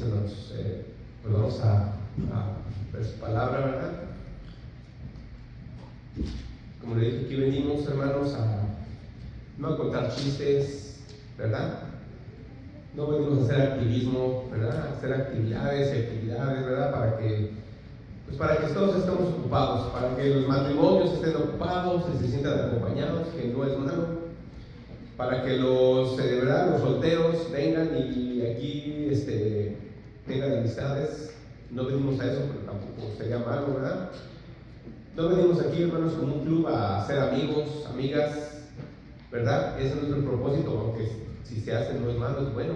hermanos. Pues vamos a ver su palabra, ¿verdad? Como le dije, aquí venimos, hermanos, no a contar chistes, ¿verdad? No venimos a hacer activismo, ¿verdad? A hacer actividades, ¿verdad? Para que todos estemos ocupados, para que los matrimonios estén ocupados y se sientan acompañados, que no es malo, para que ¿verdad? Los solteros vengan y aquí tengan amistades. No venimos a eso, pero tampoco sería malo, ¿verdad? No venimos aquí, hermanos, como un club a ser amigos, amigas, ¿verdad? Ese no es el propósito, aunque si se hace no es malo, es bueno,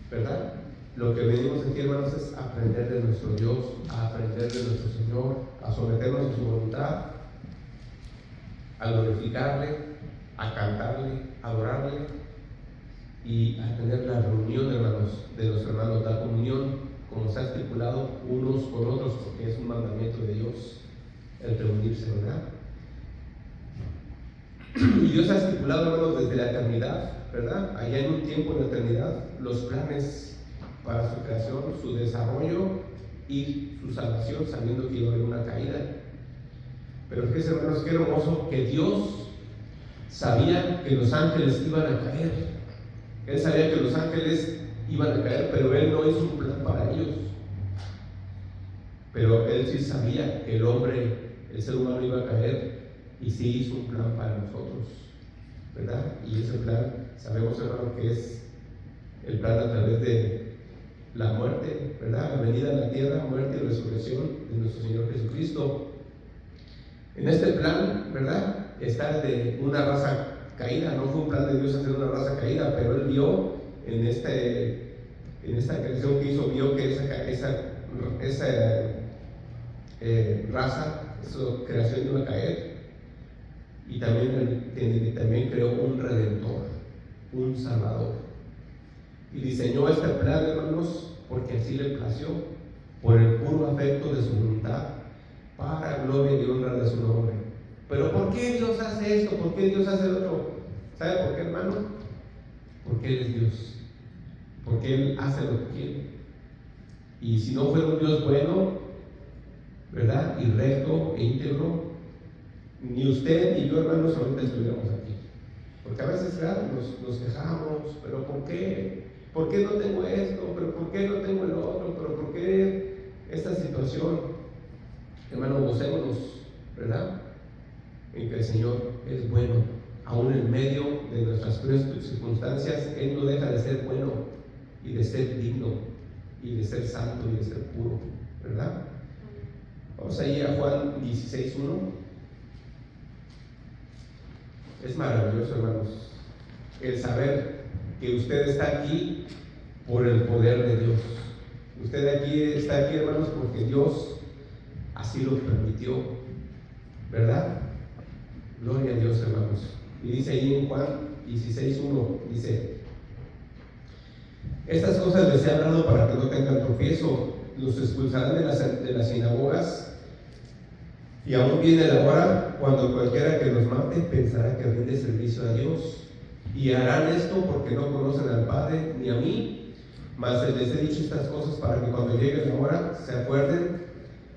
¿verdad? Lo que venimos aquí, hermanos, es aprender de nuestro Dios, a aprender de nuestro Señor, a someternos a su voluntad, a glorificarle, a cantarle, a adorarle y a tener la reunión, hermanos, de los hermanos, la comunión, como se ha estipulado unos con otros, porque es un mandamiento de Dios el reunirse, ¿verdad? Y Dios ha estipulado, hermanos, desde la eternidad, ¿verdad? Allá en un tiempo en la eternidad, los planes para su creación, su desarrollo y su salvación, sabiendo que iba a haber una caída. Pero fíjense, hermanos, qué hermoso que Dios sabía que los ángeles iban a caer. Él sabía que los ángeles iban a caer, pero Él no hizo un plan para ellos. Pero Él sí sabía que el hombre, el ser humano, iba a caer, y sí hizo un plan para nosotros, ¿verdad? Y ese plan, sabemos, hermano, que es el plan a través de la muerte, ¿verdad? La venida a la tierra, muerte y resurrección de nuestro Señor Jesucristo. En este plan, ¿verdad? Está el de una raza caída. No fue un plan de Dios hacer una raza caída, pero Él vio en esta creación que hizo, vio que esa raza, esa creación iba a caer. Y también creó un redentor, un salvador. Y diseñó este plan, hermanos, porque así le plació, por el puro afecto de su voluntad, para gloria y honra de su nombre. Pero ¿por qué Dios hace esto? ¿Por qué Dios hace lo otro? ¿Sabe por qué, hermano? Porque Él es Dios. Porque Él hace lo que quiere. Y si no fuera un Dios bueno, ¿verdad? Y recto e íntegro, ni usted ni yo, hermanos, ahorita estuviéramos aquí. Porque a veces, ¿verdad? Nos quejamos, pero ¿por qué? ¿Por qué no tengo esto? ¿Pero por qué no tengo el otro? ¿Pero por qué esta situación? Hermano, gocémonos, ¿verdad? En que el Señor es bueno. Aún en medio de nuestras circunstancias, Él no deja de ser bueno y de ser digno y de ser santo y de ser puro, ¿verdad? Vamos a ir a Juan 16:1. Es maravilloso, hermanos, el saber que usted está aquí por el poder de Dios. Usted está aquí, hermanos, porque Dios así lo permitió, ¿verdad? Gloria a Dios, hermanos. Y dice ahí en Juan 16:1, dice: estas cosas les he hablado para que no tengan tropiezo, los expulsarán de las sinagogas, y aún viene la hora cuando cualquiera que los mate pensará que rinde servicio a Dios. Y harán esto porque no conocen al Padre ni a mí, mas les he dicho estas cosas para que cuando llegue la hora se acuerden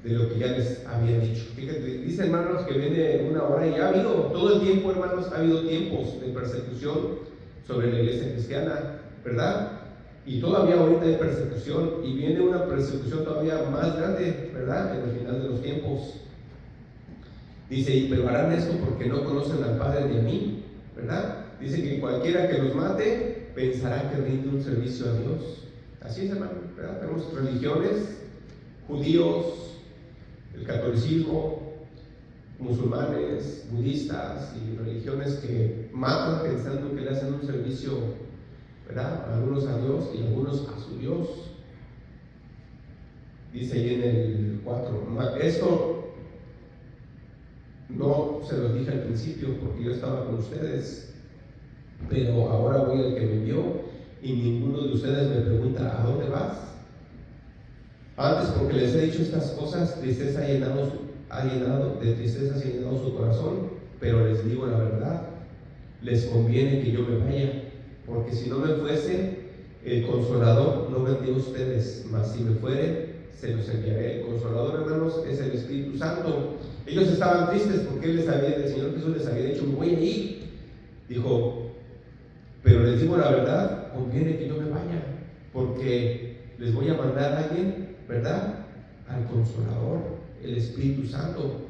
de lo que ya les había dicho. Fíjate, dice, hermanos, que viene una hora, y ha habido todo el tiempo, hermanos, ha habido tiempos de persecución sobre la iglesia cristiana, ¿verdad? Y todavía ahorita hay persecución, y viene una persecución todavía más grande, ¿verdad? En el final de los tiempos. Dice, pero harán esto porque no conocen al Padre ni a mí, ¿verdad? Dice que cualquiera que los mate pensará que rinde un servicio a Dios. Así es, hermano, ¿verdad? Tenemos religiones, judíos, el catolicismo, musulmanes, budistas y religiones que matan pensando que le hacen un servicio, ¿verdad? Algunos a Dios y algunos a su Dios. Dice ahí en el 4, esto no se los dije al principio porque yo estaba con ustedes, pero ahora voy al que me envió, y ninguno de ustedes me pregunta: ¿a dónde vas? Antes, porque les he dicho estas cosas, tristeza de tristeza se ha llenado su corazón, pero les digo la verdad, les conviene que yo me vaya, porque si no me fuese, el Consolador no vendré a ustedes, mas si me fuere, se los enviaré. El Consolador, hermanos, es el Espíritu Santo. Ellos estaban tristes porque el Señor Jesús les había dicho: me voy a ir. Dijo: pero les digo la verdad, conviene que yo me vaya, porque les voy a mandar a alguien, ¿verdad? Al Consolador, el Espíritu Santo.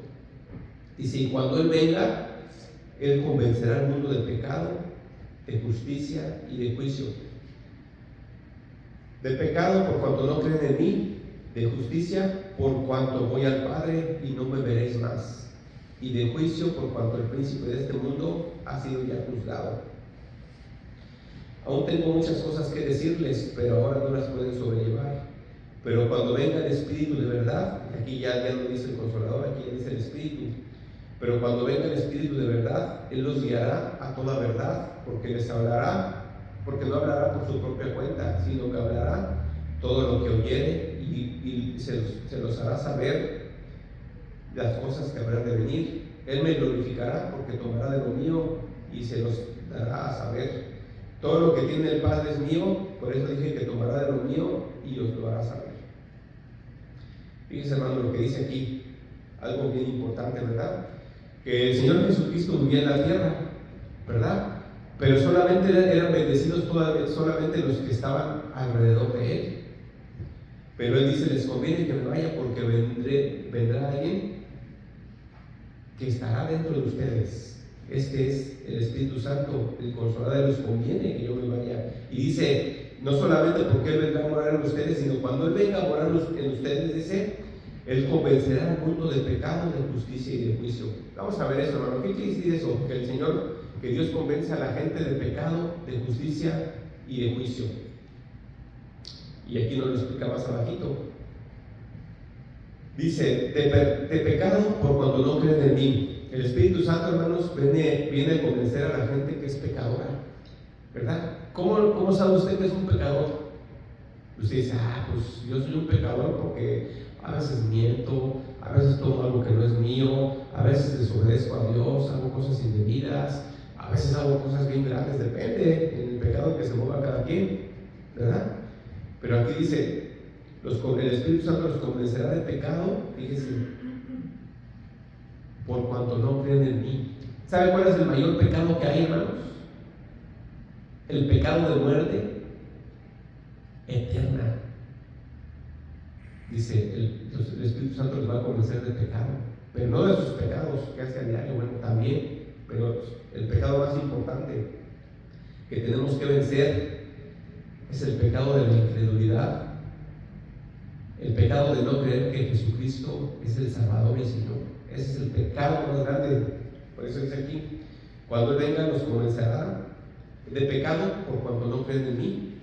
Dice: y cuando Él venga, Él convencerá al mundo de pecado, de justicia y de juicio. De pecado, por cuanto no creen en mí; de justicia, por cuanto voy al Padre y no me veréis más; y de juicio, por cuanto el príncipe de este mundo ha sido ya juzgado. Aún tengo muchas cosas que decirles, pero ahora no las pueden sobrellevar. Pero cuando venga el Espíritu de verdad, aquí ya no dice el Consolador, aquí ya dice el Espíritu. Pero cuando venga el Espíritu de verdad, Él los guiará a toda verdad, porque les hablará, porque no hablará por su propia cuenta, sino que hablará todo lo que oyere y se los hará saber las cosas que habrán de venir. Él me glorificará, porque tomará de lo mío y se los dará a saber. Todo lo que tiene el Padre es mío, por eso dije que tomará de lo mío y os lo hará saber. Fíjense, hermano, lo que dice aquí, algo bien importante, ¿verdad? Que el Señor Jesucristo vivía en la tierra, ¿verdad? Pero solamente eran bendecidos solamente los que estaban alrededor de Él. Pero Él dice: les conviene que me vaya, porque vendrá alguien que estará dentro de ustedes. Este es el Espíritu Santo, el Consolador. Les conviene que yo me vaya. Y dice: no solamente porque Él vendrá a morar en ustedes, sino cuando Él venga a morar en ustedes, dice, Él convencerá al mundo de pecado, de justicia y de juicio. Vamos a ver eso, hermano. ¿Qué quiere decir eso? Que Dios convence a la gente de pecado, de justicia y de juicio. Y aquí nos lo explica más abajito. Dice: de pecado, por cuanto no creen en mí. El Espíritu Santo, hermanos, viene a convencer a la gente que es pecadora, ¿verdad? ¿Cómo sabe usted que es un pecador? Usted dice: pues yo soy un pecador porque a veces miento, a veces tomo algo que no es mío, a veces desobedezco a Dios, hago cosas indebidas, a veces hago cosas bien grandes, depende del pecado que se mueva cada quien, ¿verdad? Pero aquí dice: el Espíritu Santo los convencerá de pecado, fíjese, por cuanto no creen en mí. ¿Sabe cuál es el mayor pecado que hay, hermanos? El pecado de muerte eterna. Dice: el Espíritu Santo les va a convencer de pecado, pero no de sus pecados que hace a diario, bueno, también, pero el pecado más importante que tenemos que vencer es el pecado de la incredulidad, el pecado de no creer que Jesucristo es el Salvador y Señor. Ese es el pecado más grande. Por eso dice aquí: cuando Él venga, los convencerá de pecado, por cuanto no creen en mí.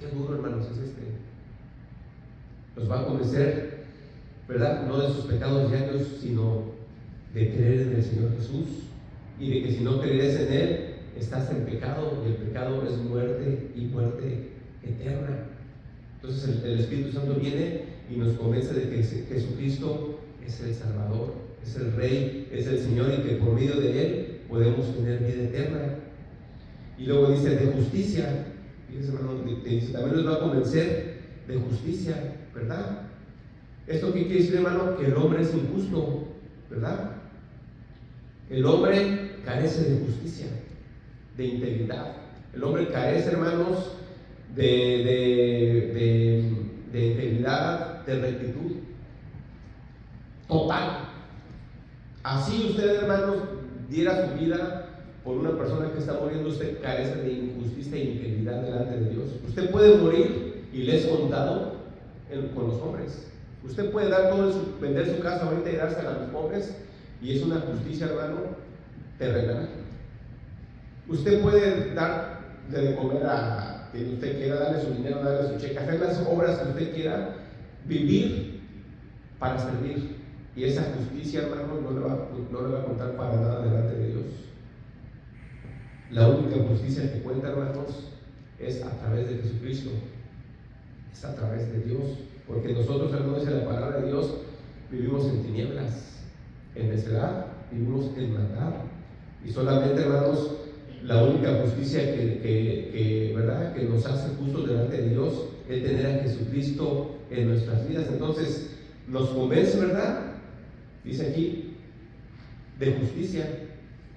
Qué duro, hermanos, es este. Los va a convencer, ¿verdad? No de sus pecados diarios, sino de creer en el Señor Jesús, y de que si no crees en Él, estás en pecado, y el pecado es muerte, y muerte eterna. Entonces el Espíritu Santo viene y nos convence de que Jesucristo es el Salvador, es el Rey, es el Señor, y que por medio de Él podemos tener vida eterna. Y luego dice: de justicia. Fíjense, hermano, dice: también nos va a convencer de justicia, ¿verdad? ¿Esto qué quiere decir, hermano? Que el hombre es injusto, ¿verdad? El hombre carece de justicia, de integridad. El hombre carece, hermanos, de integridad, de rectitud total. Así usted, hermanos, diera su vida por una persona que está muriendo, usted carece de injusticia e integridad delante de Dios. Usted puede morir y le es contado con los hombres. Usted puede dar vender su casa ahorita y dársela a los pobres, y es una justicia, hermano, terrenal. Usted puede dar de comer a quien usted quiera, darle su dinero, darle su cheque, hacer las obras que usted quiera, vivir para servir. Y esa justicia, hermano, no le va a contar para nada delante de Dios. La única justicia que cuenta, hermanos, es a través de Jesucristo, es a través de Dios, porque nosotros, hermanos, dice la palabra de Dios, vivimos en tinieblas, en necedad, vivimos en maldad, y solamente, hermanos, la única justicia ¿verdad?, que nos hace justos delante de Dios es tener a Jesucristo en nuestras vidas. Entonces nos convence, ¿verdad? Dice aquí, de justicia,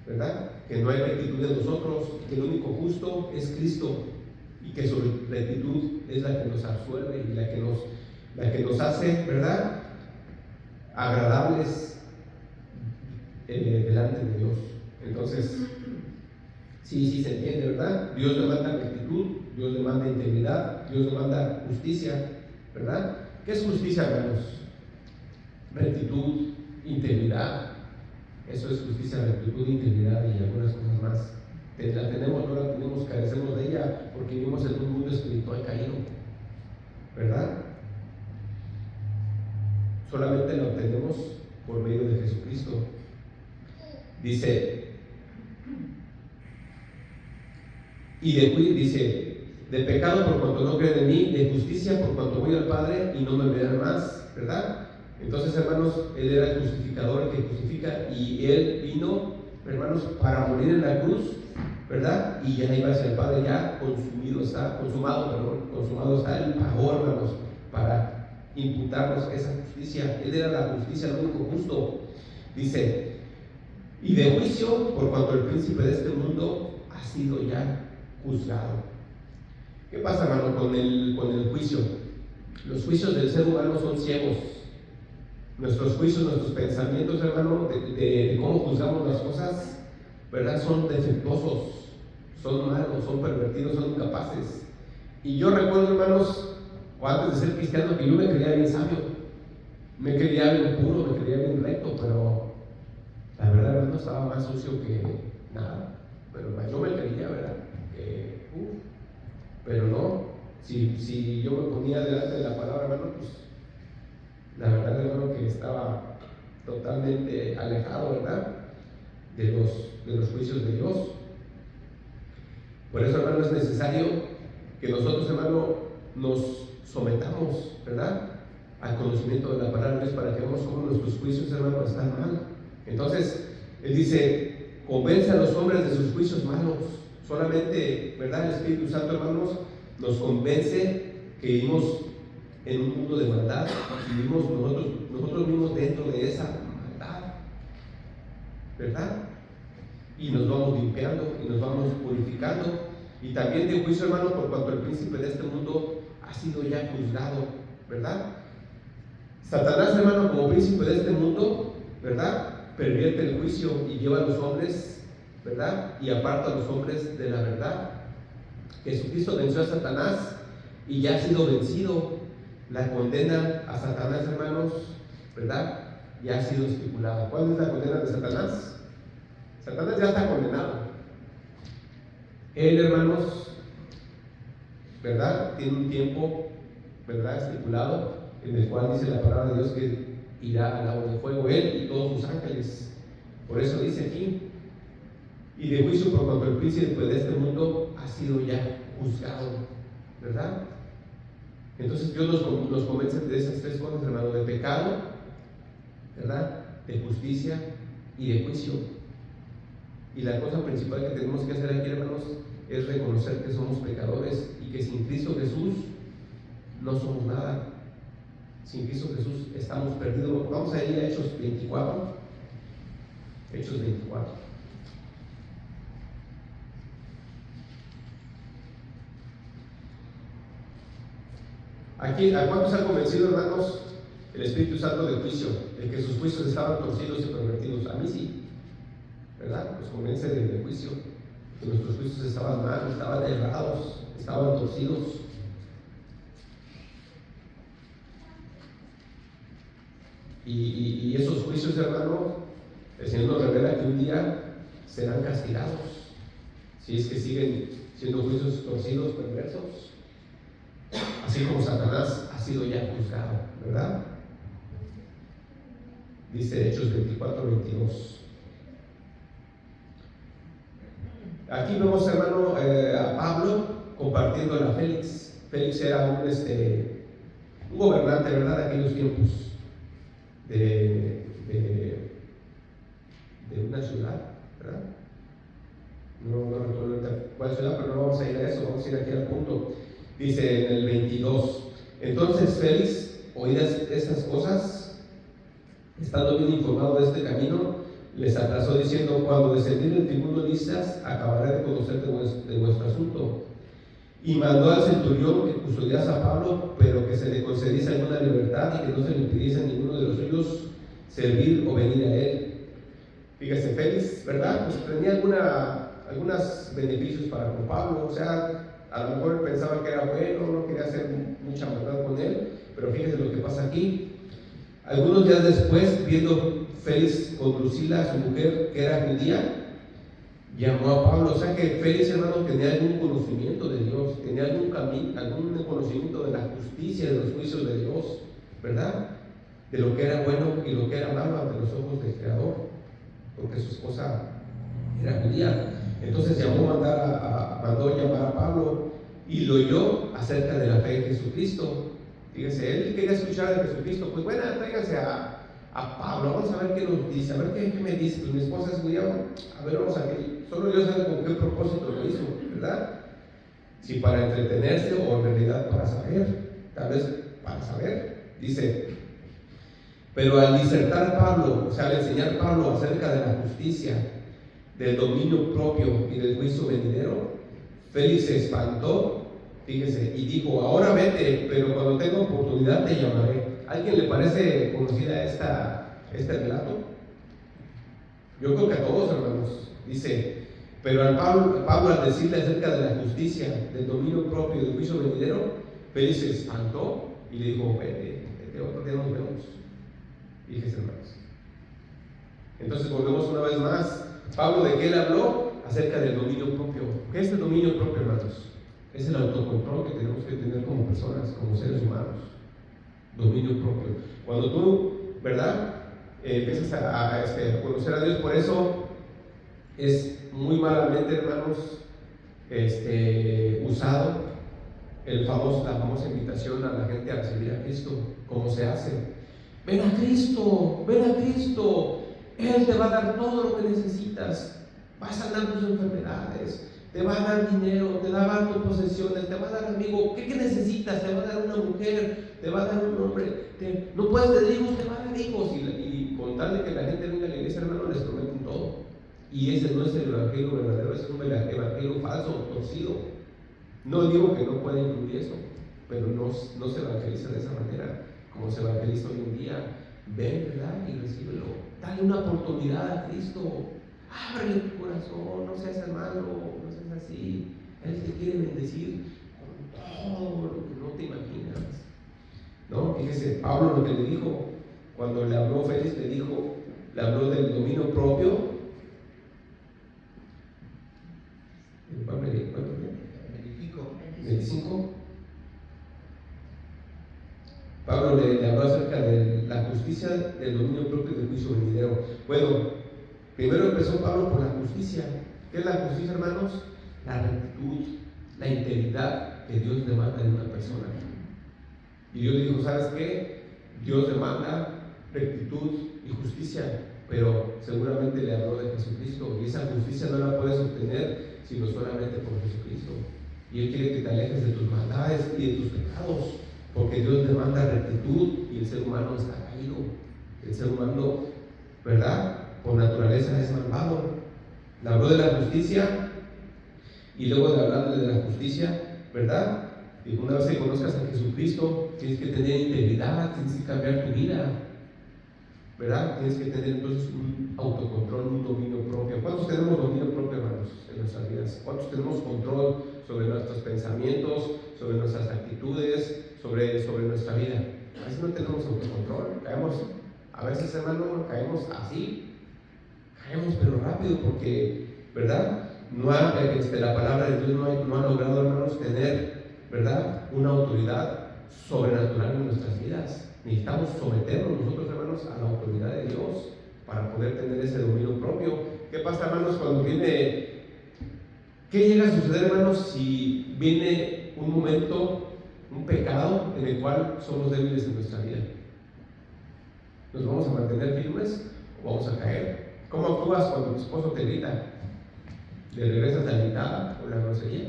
¿verdad? Que no hay rectitud en nosotros, que el único justo es Cristo y que su rectitud es la que nos absuelve y la que nos hace, ¿verdad?, agradables delante de Dios. Entonces, sí se entiende, ¿verdad? Dios demanda rectitud, Dios demanda integridad, Dios demanda justicia, ¿verdad? ¿Qué es justicia, hermanos? Rectitud, integridad. Eso es justicia, rectitud, integridad y algunas cosas más. La tenemos, no la tenemos, carecemos de ella porque vivimos en un mundo espiritual caído, ¿verdad? Solamente la obtenemos por medio de Jesucristo. Dice, dice, de pecado por cuanto no creen en mí, de justicia por cuanto voy al Padre y no me verán más, ¿verdad? Entonces, hermanos, Él era el justificador, el que justifica, y Él vino, hermanos, para morir en la cruz, ¿verdad? Y ya iba hacia el Padre, ya consumado está, Él pagó, hermanos, para imputarnos esa justicia. Él era la justicia, el único justo. Dice, y de juicio, por cuanto el príncipe de este mundo ha sido ya juzgado. ¿Qué pasa, hermano, con el juicio? Los juicios del ser humano son ciegos. Nuestros juicios, nuestros pensamientos, hermano, de cómo juzgamos las cosas, ¿verdad?, son defectuosos, son malos, son pervertidos, son incapaces. Y yo recuerdo, hermanos, antes de ser cristiano, que yo me creía bien sabio, me creía bien puro, me creía bien recto, pero la verdad, hermano, estaba más sucio que nada. Pero yo me creía, ¿verdad?, pero no, si yo me ponía delante de la palabra, hermano, pues la verdad, hermano, que estaba totalmente alejado, ¿verdad?, de los juicios de Dios. Por eso, hermano, es necesario que nosotros, hermano, nos sometamos, ¿verdad?, al conocimiento de la palabra de Dios para que veamos cómo nuestros juicios, hermano, están mal. Entonces, Él dice, convence a los hombres de sus juicios malos. Solamente, ¿verdad?, el Espíritu Santo, hermanos, nos convence que vivimos en un mundo de maldad y vivimos nosotros mismos dentro de esa maldad, ¿verdad? Y nos vamos limpiando y nos vamos purificando. Y también de juicio, hermano, por cuanto el príncipe de este mundo ha sido ya juzgado, ¿verdad? Satanás, hermano, como príncipe de este mundo, ¿verdad?, pervierte el juicio y lleva a los hombres, ¿verdad?, y aparta a los hombres de la verdad. Jesucristo venció a Satanás y ya ha sido vencido. La condena a Satanás, hermanos, ¿verdad?, ya ha sido estipulada. ¿Cuál es la condena de Satanás? Satanás ya está condenado. Él, hermanos, ¿verdad?, tiene un tiempo, ¿verdad?, estipulado, en el cual dice la palabra de Dios que irá al lago de fuego, él y todos sus ángeles. Por eso dice aquí, y de juicio por cuanto el príncipe de este mundo ha sido ya juzgado, ¿verdad? Entonces Dios nos convence de esas tres cosas, hermano: de pecado, ¿verdad?, de justicia y de juicio. Y la cosa principal que tenemos que hacer aquí, hermanos, es reconocer que somos pecadores y que sin Cristo Jesús no somos nada. Sin Cristo Jesús estamos perdidos. Vamos a ir a Hechos 24. Hechos 24. Aquí, ¿a cuántos han convencido, hermanos, el Espíritu Santo del juicio? El que sus juicios estaban torcidos y pervertidos. A mí sí, ¿verdad? Nos convence del juicio, que nuestros juicios estaban mal, estaban errados, estaban torcidos. Y esos juicios, hermano, el Señor nos revela que un día serán castigados, si es que siguen siendo juicios torcidos, perversos, así como Satanás ha sido ya juzgado, ¿verdad? Dice Hechos 24-22. Aquí vemos, hermano, a Pablo compartiendo a Félix. Félix era un gobernante, ¿verdad?, de aquellos tiempos, de una ciudad, ¿verdad? No recuerdo Dice en el 22, entonces Félix, oídas estas cosas, estando bien informado de este camino, les atrasó diciendo, cuando descendiere el tribuno Lisias, acabaré de conocer de vuestro asunto. Y mandó al centurión que custodiase a Pablo, pero que se le concediese alguna libertad y que no se le impidiese a ninguno de los suyos servir o venir a él. Fíjese, Félix, ¿verdad? Pues tenía algunos beneficios para con Pablo, o sea, a lo mejor él pensaba que era bueno, no quería hacer mucha maldad con él, pero fíjese lo que pasa aquí. Algunos días después, viendo Félix con Drusila, su mujer, que era judía, llamó a Pablo. O sea que Félix, hermano, tenía algún conocimiento de Dios, tenía algún conocimiento de la justicia, de los juicios de Dios, ¿verdad? De lo que era bueno y lo que era malo ante los ojos del Creador, porque su esposa era judía. Entonces mandó llamar a Pablo y lo oyó acerca de la fe en Jesucristo. Fíjese, él quería escuchar de Jesucristo. Pues bueno, tráiganse a Pablo, vamos a ver qué nos dice, a ver qué me dice. Pues mi esposa es judía, a ver, vamos a ver. Solo Dios sabe con qué propósito lo hizo, ¿verdad? Si para entretenerse o en realidad para saber, tal vez para saber. Dice, pero al disertar Pablo, o sea, al enseñar Pablo acerca de la justicia, del dominio propio y del juicio venidero, Félix se espantó, fíjese, y dijo, ahora vete, pero cuando tenga oportunidad te llamaré. ¿A alguien le parece conocida este relato? Yo creo que a todos, hermanos. Dice, pero Pablo al decirle acerca de la justicia, del dominio propio y del juicio venidero, Félix se espantó y le dijo, vete, otro día nos vemos. Fíjese, hermanos. Entonces volvemos una vez más. Pablo, ¿de qué le habló? Acerca del dominio propio. ¿Qué es el dominio propio, hermanos? Es el autocontrol que tenemos que tener como personas, como seres humanos. Dominio propio. Cuando tú, ¿verdad? Empiezas a conocer a Dios, por eso es muy malamente, hermanos, usado la famosa invitación a la gente a recibir a Cristo. ¿Cómo se hace? Ven a Cristo, Él te va a dar todo lo que necesitas, va a sanar tus enfermedades, te va a dar dinero, te va a dar tus posesiones, te va a dar amigo. ¿Qué necesitas? Te va a dar una mujer, te va a dar un hombre, no puedes tener hijos, te va a dar hijos. Y con tal de que la gente venga a la iglesia, hermano, les prometen todo. Y ese no es el evangelio verdadero, es un evangelio falso, torcido. No digo que no pueda incluir eso, pero no se evangeliza de esa manera, como se evangeliza hoy en día. Ven, ¿verdad? Y recíbelo. Dale una oportunidad a Cristo. Ábrele tu corazón, no seas malo, no seas así. Él te quiere bendecir con todo lo que no te imaginas. ¿No? Fíjese, Pablo lo que le dijo, cuando le habló Félix, le habló del dominio propio. 25. Pablo le habló acerca de la justicia, del dominio propio y del juicio venidero. Bueno, primero empezó Pablo por la justicia. ¿Qué es la justicia, hermanos? La rectitud, la integridad que Dios demanda de una persona. Y Dios le dijo, ¿sabes qué? Dios demanda rectitud y justicia, pero seguramente le habló de Jesucristo, y esa justicia no la puedes obtener sino solamente por Jesucristo. Y Él quiere que te alejes de tus maldades y de tus pecados, porque Dios demanda rectitud y el ser humano está caído. El ser humano, ¿verdad?, por naturaleza es malvado. Le habló de la justicia, y luego de hablarle de la justicia, ¿verdad?, y una vez que conozcas a Jesucristo, tienes que tener integridad, tienes que cambiar tu vida, ¿verdad? Tienes que tener entonces un autocontrol, un dominio propio. ¿Cuántos tenemos dominio propio, hermanos, en nuestras vidas? ¿Cuántos tenemos control sobre nuestros pensamientos, sobre nuestras actitudes, sobre nuestra vida? A veces no tenemos autocontrol, a veces, hermano, caemos así, pero rápido, porque, ¿verdad? La palabra de Dios no ha logrado, hermanos, tener, ¿verdad?, una autoridad sobrenatural en nuestras vidas. Necesitamos someternos nosotros, hermanos, a la autoridad de Dios para poder tener ese dominio propio. ¿Qué pasa, hermanos, cuando viene? ¿Qué llega a suceder, hermanos, si viene un momento, un pecado en el cual somos débiles en nuestra vida? ¿Nos vamos a mantener firmes o vamos a caer? ¿Cómo actúas cuando tu esposo te grita? ¿Le regresas la gritada o la grosería?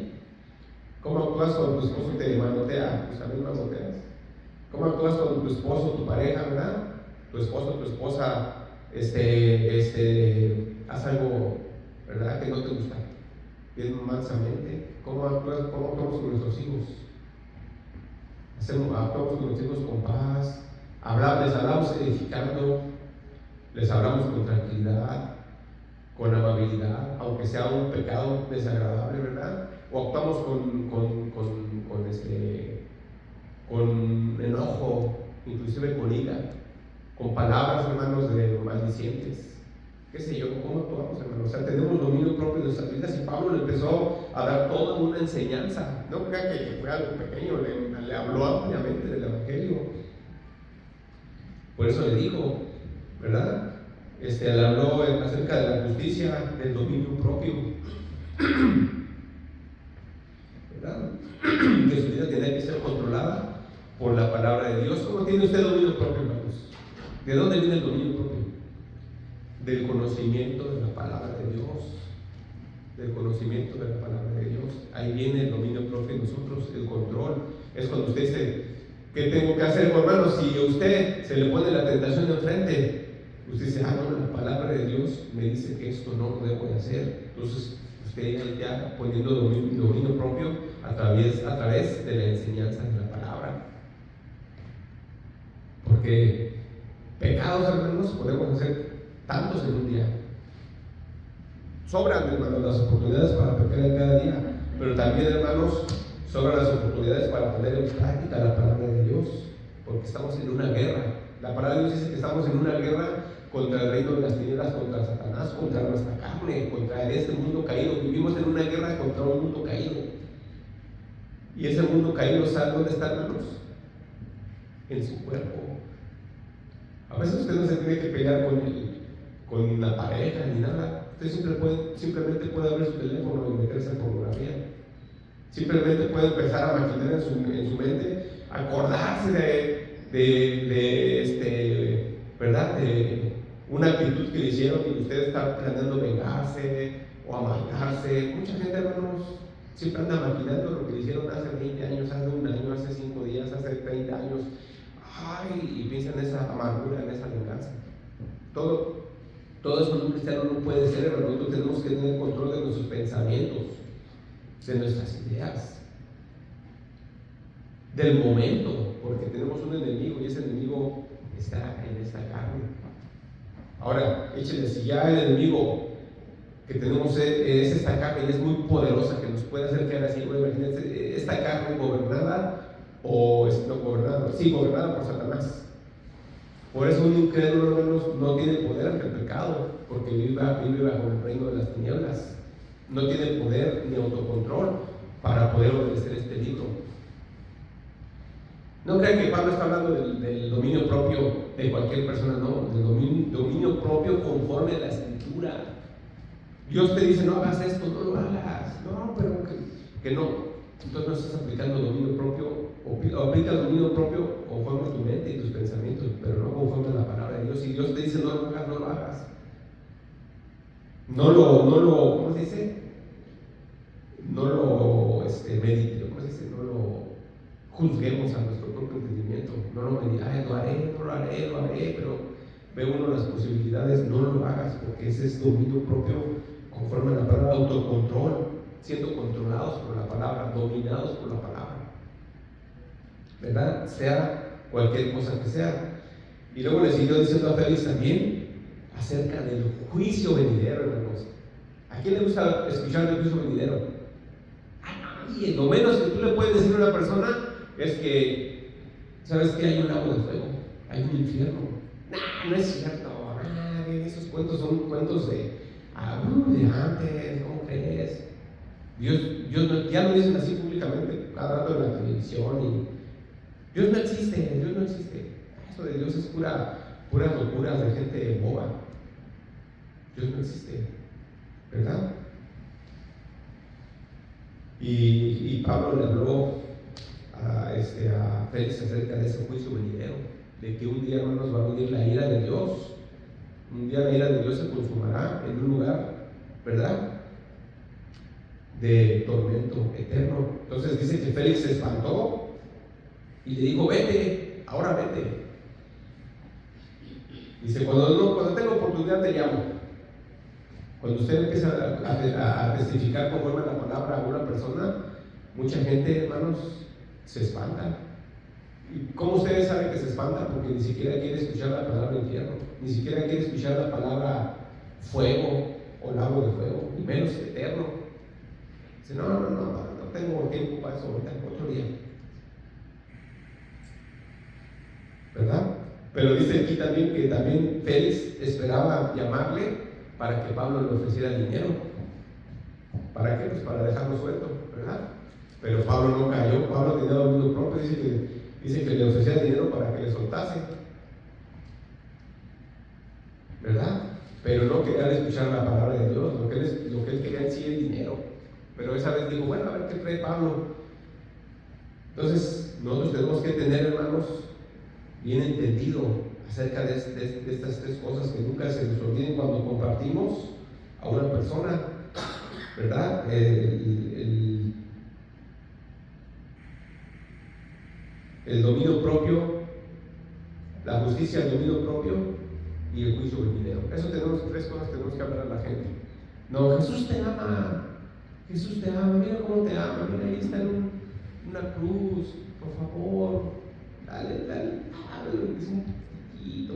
¿Cómo actúas cuando tu esposo te manotea? Pues también manoteas. ¿Cómo actúas cuando tu esposo, tu pareja, verdad? Tu esposo, tu esposa, hace algo, ¿verdad? Que no te gusta. Bien mansamente. ¿Cómo actúas? ¿Cómo actuamos con nuestros hijos? Actuamos con los hijos con paz. Les hablamos edificando. Les hablamos con tranquilidad, con amabilidad, aunque sea un pecado desagradable, ¿verdad? O actuamos con enojo, inclusive con ira, con palabras, hermanos, de maldicientes. ¿Qué sé yo? ¿Cómo actuamos, hermanos? O sea, tenemos dominio propio de nuestras vidas, y Pablo le empezó a dar toda una enseñanza. No crea que fue algo pequeño, le habló ampliamente del Evangelio. Por eso le dijo, ¿verdad? Le habló acerca de la justicia, del dominio propio, ¿verdad? Que su vida tiene que ser controlada por la palabra de Dios. ¿Cómo tiene usted dominio propio, hermanos? ¿De dónde viene el dominio propio? Del conocimiento de la palabra de Dios. Del conocimiento de la palabra de Dios. Ahí viene el dominio propio de nosotros, el control. Es cuando usted dice, ¿qué tengo que hacer, hermano? Si a usted se le pone la tentación enfrente, usted dice, no, la palabra de Dios me dice que esto no lo debo de hacer. Entonces, usted ya poniendo dominio propio a través de la enseñanza de la palabra. Porque pecados, hermanos, podemos hacer tantos en un día. Sobran, hermanos, las oportunidades para pecar en cada día, pero también, hermanos, sobran las oportunidades para poner en práctica la palabra de Dios, porque estamos en una guerra. La palabra de Dios dice que estamos en una guerra contra el reino de las tinieblas, contra Satanás, contra nuestra carne, contra este mundo caído. Vivimos en una guerra contra un mundo caído. Y ese mundo caído, ¿sabe dónde está, hermanos? En su cuerpo. A veces usted no se tiene que pelear con la pareja ni nada. Usted simplemente puede abrir su teléfono y meterse en pornografía. Simplemente puede empezar a maquinar en su mente, acordarse ¿verdad? De una actitud que le hicieron y usted está planeando vengarse o amargarse. Mucha gente, hermanos, siempre anda maquinando lo que le hicieron hace 20 años, hace un año, hace 5 días, hace 30 años. Y piensa en esa amargura, en esa venganza. Todo eso en un cristiano no puede ser, hermano. Nosotros tenemos que tener control de nuestros pensamientos, de nuestras ideas, del momento, porque tenemos un enemigo y ese enemigo está en esta carne. Ahora, échale, si ya el enemigo que tenemos es esta carne y es muy poderosa, que nos puede hacer quedar así, bueno, imagínense, esta carne gobernada gobernada por Satanás. Por eso un incrédulo, hermanos, no tiene poder ante el pecado, porque vive bajo el reino de las tinieblas. No tiene poder ni autocontrol para poder obedecer este libro. No crean que Pablo está hablando del dominio propio de cualquier persona, no, del dominio propio conforme a la Escritura. Dios te dice, no hagas esto, no lo hagas. No, pero que no. Entonces no estás aplicando dominio propio, o aplicas dominio propio conforme a tu mente y tus pensamientos, pero no conforme a la palabra de Dios. Si Dios te dice no lo hagas, no lo hagas. ¿Cómo se dice? No lo medite, ¿cómo se dice? No lo juzguemos a nuestro propio entendimiento. No lo medite, lo haré, pero ve uno las posibilidades, no lo hagas, porque ese es dominio propio conforme a la palabra, autocontrol, siendo controlados por la palabra, dominados por la palabra, ¿verdad? Sea cualquier cosa que sea. Y luego le siguió diciendo a Félix también acerca del juicio venidero, hermanos. ¿A quién le gusta escuchar del juicio venidero? A nadie. Lo menos que tú le puedes decir a una persona es que, ¿sabes qué? Hay un lago de fuego, hay un infierno. No es cierto. Esos cuentos son cuentos de antes, ¿cómo crees? Dios ya lo dicen así públicamente cada rato en la televisión y Dios no existe. Eso de Dios es puras locuras de gente boba. Dios no existe, ¿verdad? Y Pablo le habló a Félix acerca de ese juicio venidero, de que un día, hermanos, va a venir la ira de Dios. Un día la ira de Dios se consumará en un lugar, ¿verdad? de tormento eterno. Entonces dice que Félix se espantó y le dijo, vete, ahora vete. Dice, cuando tenga oportunidad te llamo. Cuando usted empieza a testificar conforme a la palabra a una persona, mucha gente, hermanos, se espanta. ¿Y cómo ustedes saben que se espanta? Porque ni siquiera quiere escuchar la palabra infierno, ni siquiera quiere escuchar la palabra fuego o lago de fuego, ni menos eterno. Dice, no tengo tiempo para eso, ahorita, otro día. ¿Verdad? Pero dice aquí también que también Félix esperaba llamarle para que Pablo le ofreciera dinero. ¿Para qué? Pues para dejarlo suelto, ¿verdad? Pero Pablo no cayó. Pablo tenía dominio propio. Dice que le ofrecía dinero para que le soltase, ¿verdad? Pero no quería escuchar la palabra de Dios. Lo que él quería en sí es dinero. Pero esa vez dijo, bueno, a ver qué cree Pablo. Entonces nosotros tenemos que tener, hermanos, bien entendido acerca de estas tres cosas, que nunca se nos olviden cuando compartimos a una persona, ¿verdad? El dominio propio, la justicia, el dominio propio y el juicio venidero. Eso tenemos, tres cosas que tenemos que hablar a la gente. No, Jesús te ama, mira cómo te ama, mira, ahí está en una cruz, por favor, dale, es un poquito.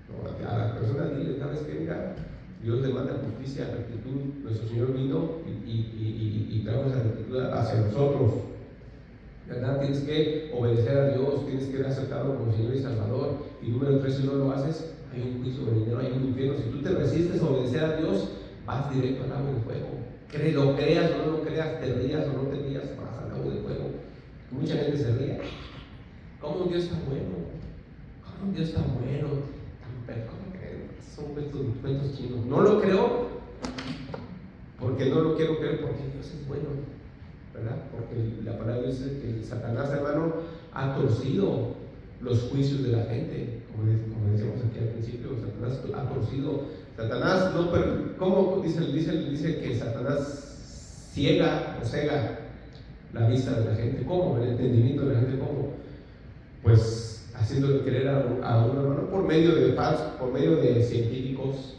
No, a la persona dile, ¿sabes qué? Mira, Dios demanda justicia, rectitud. Nuestro Señor vino y trajo esa rectitud hacia nosotros, ¿verdad? Tienes que obedecer a Dios, tienes que aceptarlo como Señor y Salvador. Y número 3, si no lo haces, hay un juicio venidero, hay un infierno. Si tú te resistes a obedecer a Dios, vas directo al lago de fuego. Lo creas o no lo creas, te rías o no te rías, vas al lago de fuego. Mucha gente se ríe. ¿Cómo Dios está bueno? ¿Cómo Dios está bueno? ¿Cómo que son cuentos chinos? No lo creo porque no lo quiero creer, porque Dios es bueno, ¿verdad? Porque la palabra dice que Satanás, hermano, ha torcido los juicios de la gente, como decíamos aquí al principio. Satanás ha torcido. Satanás no, pero ¿cómo dice que Satanás ciega la vista de la gente? ¿Cómo? El entendimiento de la gente, ¿cómo? Pues haciéndole creer a un hermano por medio de científicos,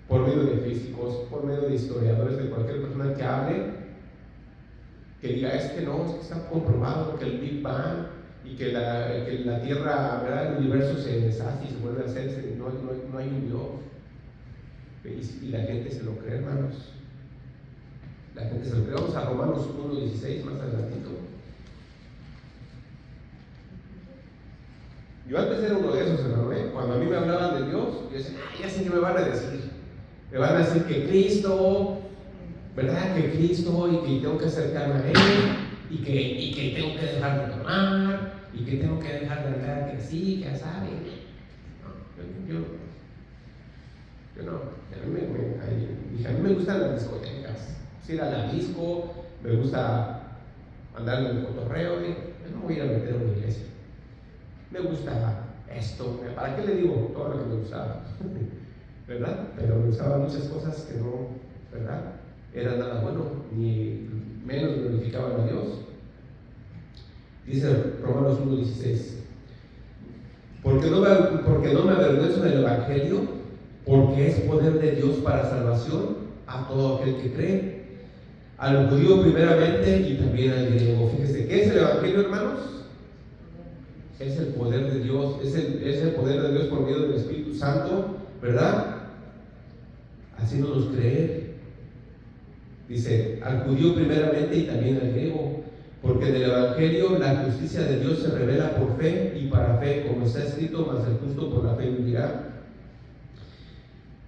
por medio de físicos, por medio de historiadores, de cualquier persona que hable, que diga, es que está comprobado que el Big Bang y que la Tierra, ¿verdad? El universo se deshace y se vuelve a hacerse, no hay un Dios. Y la gente se lo cree, hermanos. La gente se lo cree. Vamos a Romanos 1:16 más adelantito. Yo antes era uno de esos, hermano, cuando a mí me hablaban de Dios, yo decía, ya sé que me van a decir. Me van a decir que Cristo, ¿verdad? Que Cristo, y que tengo que acercarme a Él, y que tengo que dejar de tomar, y que tengo que dejar de andar que así, que así. Yo no. A mí me gustan las discotecas. Ir a la disco, me gusta andar en el cotorreo, yo no me voy a ir a meter en una iglesia. Me gusta esto, ¿para qué le digo todo lo que me gustaba? ¿Verdad? Pero me gustaban muchas cosas que no, ¿verdad? Era nada bueno, ni menos glorificaban a Dios. Dice Romanos 1:16, porque no me avergüenzo del Evangelio, porque es poder de Dios para salvación a todo aquel que cree, al judío primeramente y también al griego. Fíjese, ¿qué es el Evangelio, hermanos? Es el poder de Dios, es el poder de Dios por medio del Espíritu Santo, ¿verdad? Haciéndonos creer. Dice, al judío primeramente y también al griego, porque en el Evangelio la justicia de Dios se revela por fe y para fe, como está escrito, mas el justo por la fe vivirá.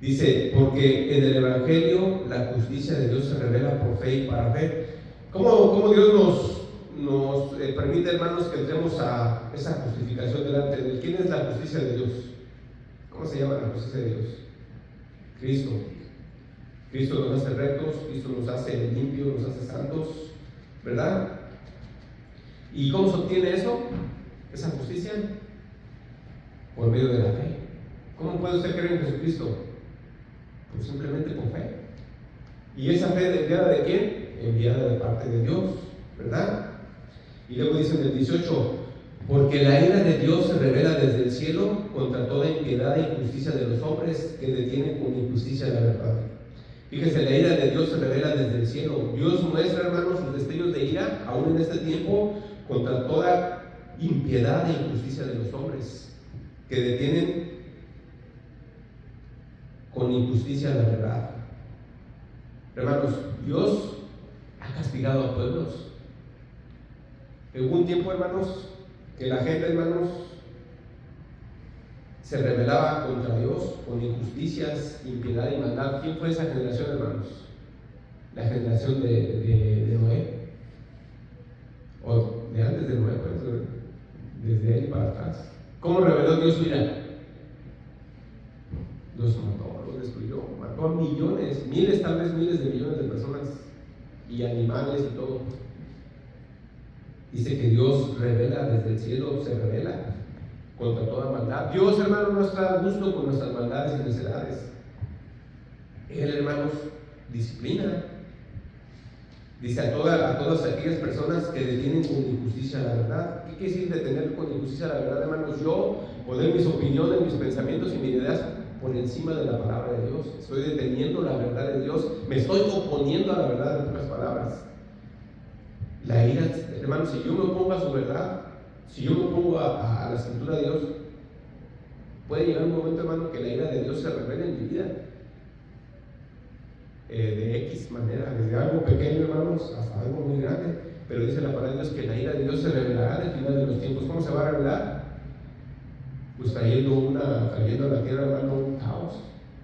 Dice, porque en el Evangelio la justicia de Dios se revela por fe y para fe. ¿Cómo Dios nos permite, hermanos, que entremos a esa justificación delante de Él? ¿Quién es la justicia de Dios? ¿Cómo se llama la justicia de Dios? Cristo. Cristo nos hace rectos, Cristo nos hace limpios, nos hace santos, ¿verdad? ¿Y cómo se obtiene eso? Esa justicia por medio de la fe. ¿Cómo puede usted creer en Jesucristo? Pues simplemente por fe. ¿Y esa fe enviada de quién? Enviada de parte de Dios, ¿verdad? Y luego dice en el 18, porque la ira de Dios se revela desde el cielo contra toda impiedad e injusticia de los hombres que detienen con injusticia la verdad. Fíjese, la ira de Dios se revela desde el cielo. Dios muestra, hermanos, sus destellos de ira, aún en este tiempo, contra toda impiedad e injusticia de los hombres que detienen con injusticia la verdad. Hermanos, Dios ha castigado a pueblos. Hubo un tiempo, hermanos, que la gente, hermanos, se rebelaba contra Dios con injusticias, impiedad y maldad. ¿Quién fue esa generación, hermanos? La generación de Noé, o de antes de Noé, pues, desde él para atrás. ¿Cómo reveló Dios su ira? Los mató, los destruyó, mató a millones, miles, tal vez miles de millones de personas y animales y todo. Dice que Dios revela desde el cielo, se revela contra toda maldad. Dios, hermano, no está a gusto con nuestras maldades y necedades. Él, hermanos, disciplina. Dice a todas aquellas personas que detienen con injusticia la verdad. ¿Qué quiere decir detener con injusticia la verdad, hermanos? Yo poner mis opiniones, mis pensamientos y mis ideas por encima de la palabra de Dios. Estoy deteniendo la verdad de Dios. Me estoy oponiendo a la verdad, en otras palabras. La ira, hermanos, si yo me opongo a su verdad, si yo me opongo a la escritura de Dios, puede llegar un momento, hermano, que la ira de Dios se revele en mi vida. De X manera, desde algo pequeño, hermanos, hasta algo muy grande. Pero dice la palabra de Dios que la ira de Dios se revelará al final de los tiempos. ¿Cómo se va a revelar? Pues trayendo a la tierra, hermano, un caos.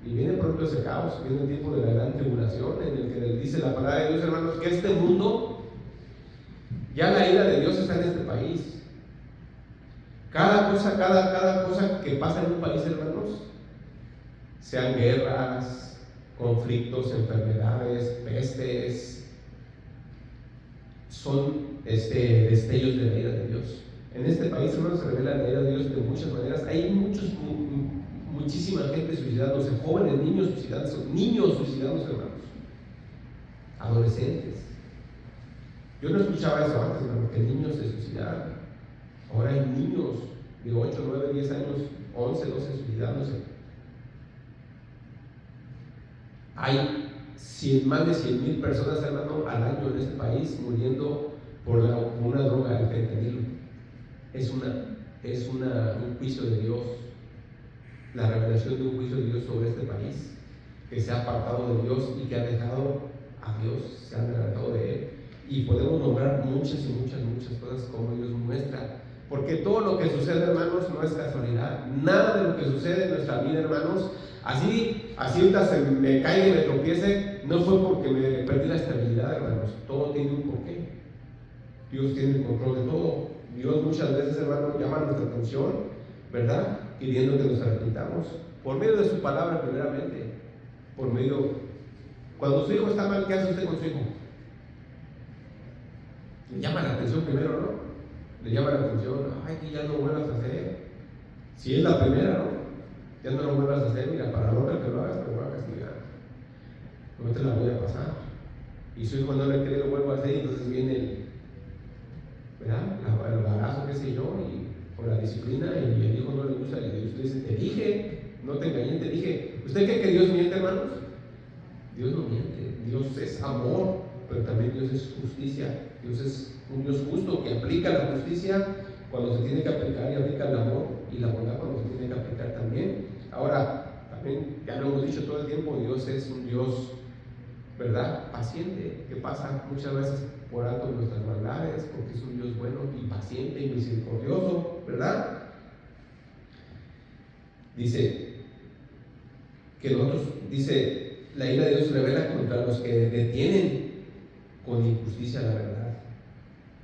Y viene pronto ese caos, viene el tiempo de la gran tribulación, en el que dice la palabra de Dios, hermanos, que este mundo, ya la ira de Dios está en este país. Cada cosa que pasa en un país, hermanos, sean guerras, conflictos, enfermedades, pestes, son destellos de la ira de Dios. En este país, hermanos, se revela la ira de Dios de muchas maneras. Hay muchísima gente suicidándose, jóvenes, niños suicidándose, hermanos, adolescentes. Yo no escuchaba eso antes, hermano, que niños se suicidaran. Ahora hay niños de 8, 9, 10 años, 11, 12 suicidándose. Hay más de 100,000 personas, hermano, al año en este país muriendo por una droga, el fentanilo. Es un juicio de Dios, la revelación de un juicio de Dios sobre este país, que se ha apartado de Dios y que ha dejado a Dios, se han alejado de Él. Y podemos nombrar muchas cosas como Dios muestra, porque todo lo que sucede, hermanos, no es casualidad. Nada de lo que sucede en nuestra vida, hermanos, así ahorita se me caiga y me tropiece, no fue porque me perdí la estabilidad, hermanos. Todo tiene un porqué. Dios tiene el control de todo. Dios muchas veces, hermanos, llama nuestra atención, ¿verdad? Pidiendo que nos arrepintamos por medio de su palabra, primeramente. Cuando su hijo está mal, ¿qué hace usted con su hijo? Le llama la atención primero, ¿no? Le llama la atención, ay, que ya no vuelvas a hacer. Si es la primera, ¿no? Ya no lo vuelvas a hacer, mira, para la otra que lo hagas, te voy a castigar. No te la voy a pasar. Y su hijo no le cree, lo vuelvo a hacer, y entonces viene el balazo, qué sé yo, y por la disciplina, y el hijo no le gusta, y usted dice, te dije, no te engañé, te dije. ¿Usted cree que Dios miente, hermanos? Dios no miente, Dios es amor, pero también Dios es justicia. Dios es un Dios justo que aplica la justicia cuando se tiene que aplicar y aplica el amor y la bondad cuando se tiene que aplicar también. Ahora, también, ya lo hemos dicho todo el tiempo, Dios es un Dios, ¿verdad?, paciente, que pasa muchas veces por alto nuestras maldades, porque es un Dios bueno y paciente y misericordioso, ¿verdad? Dice la ira de Dios se revela contra los que detienen con injusticia la verdad.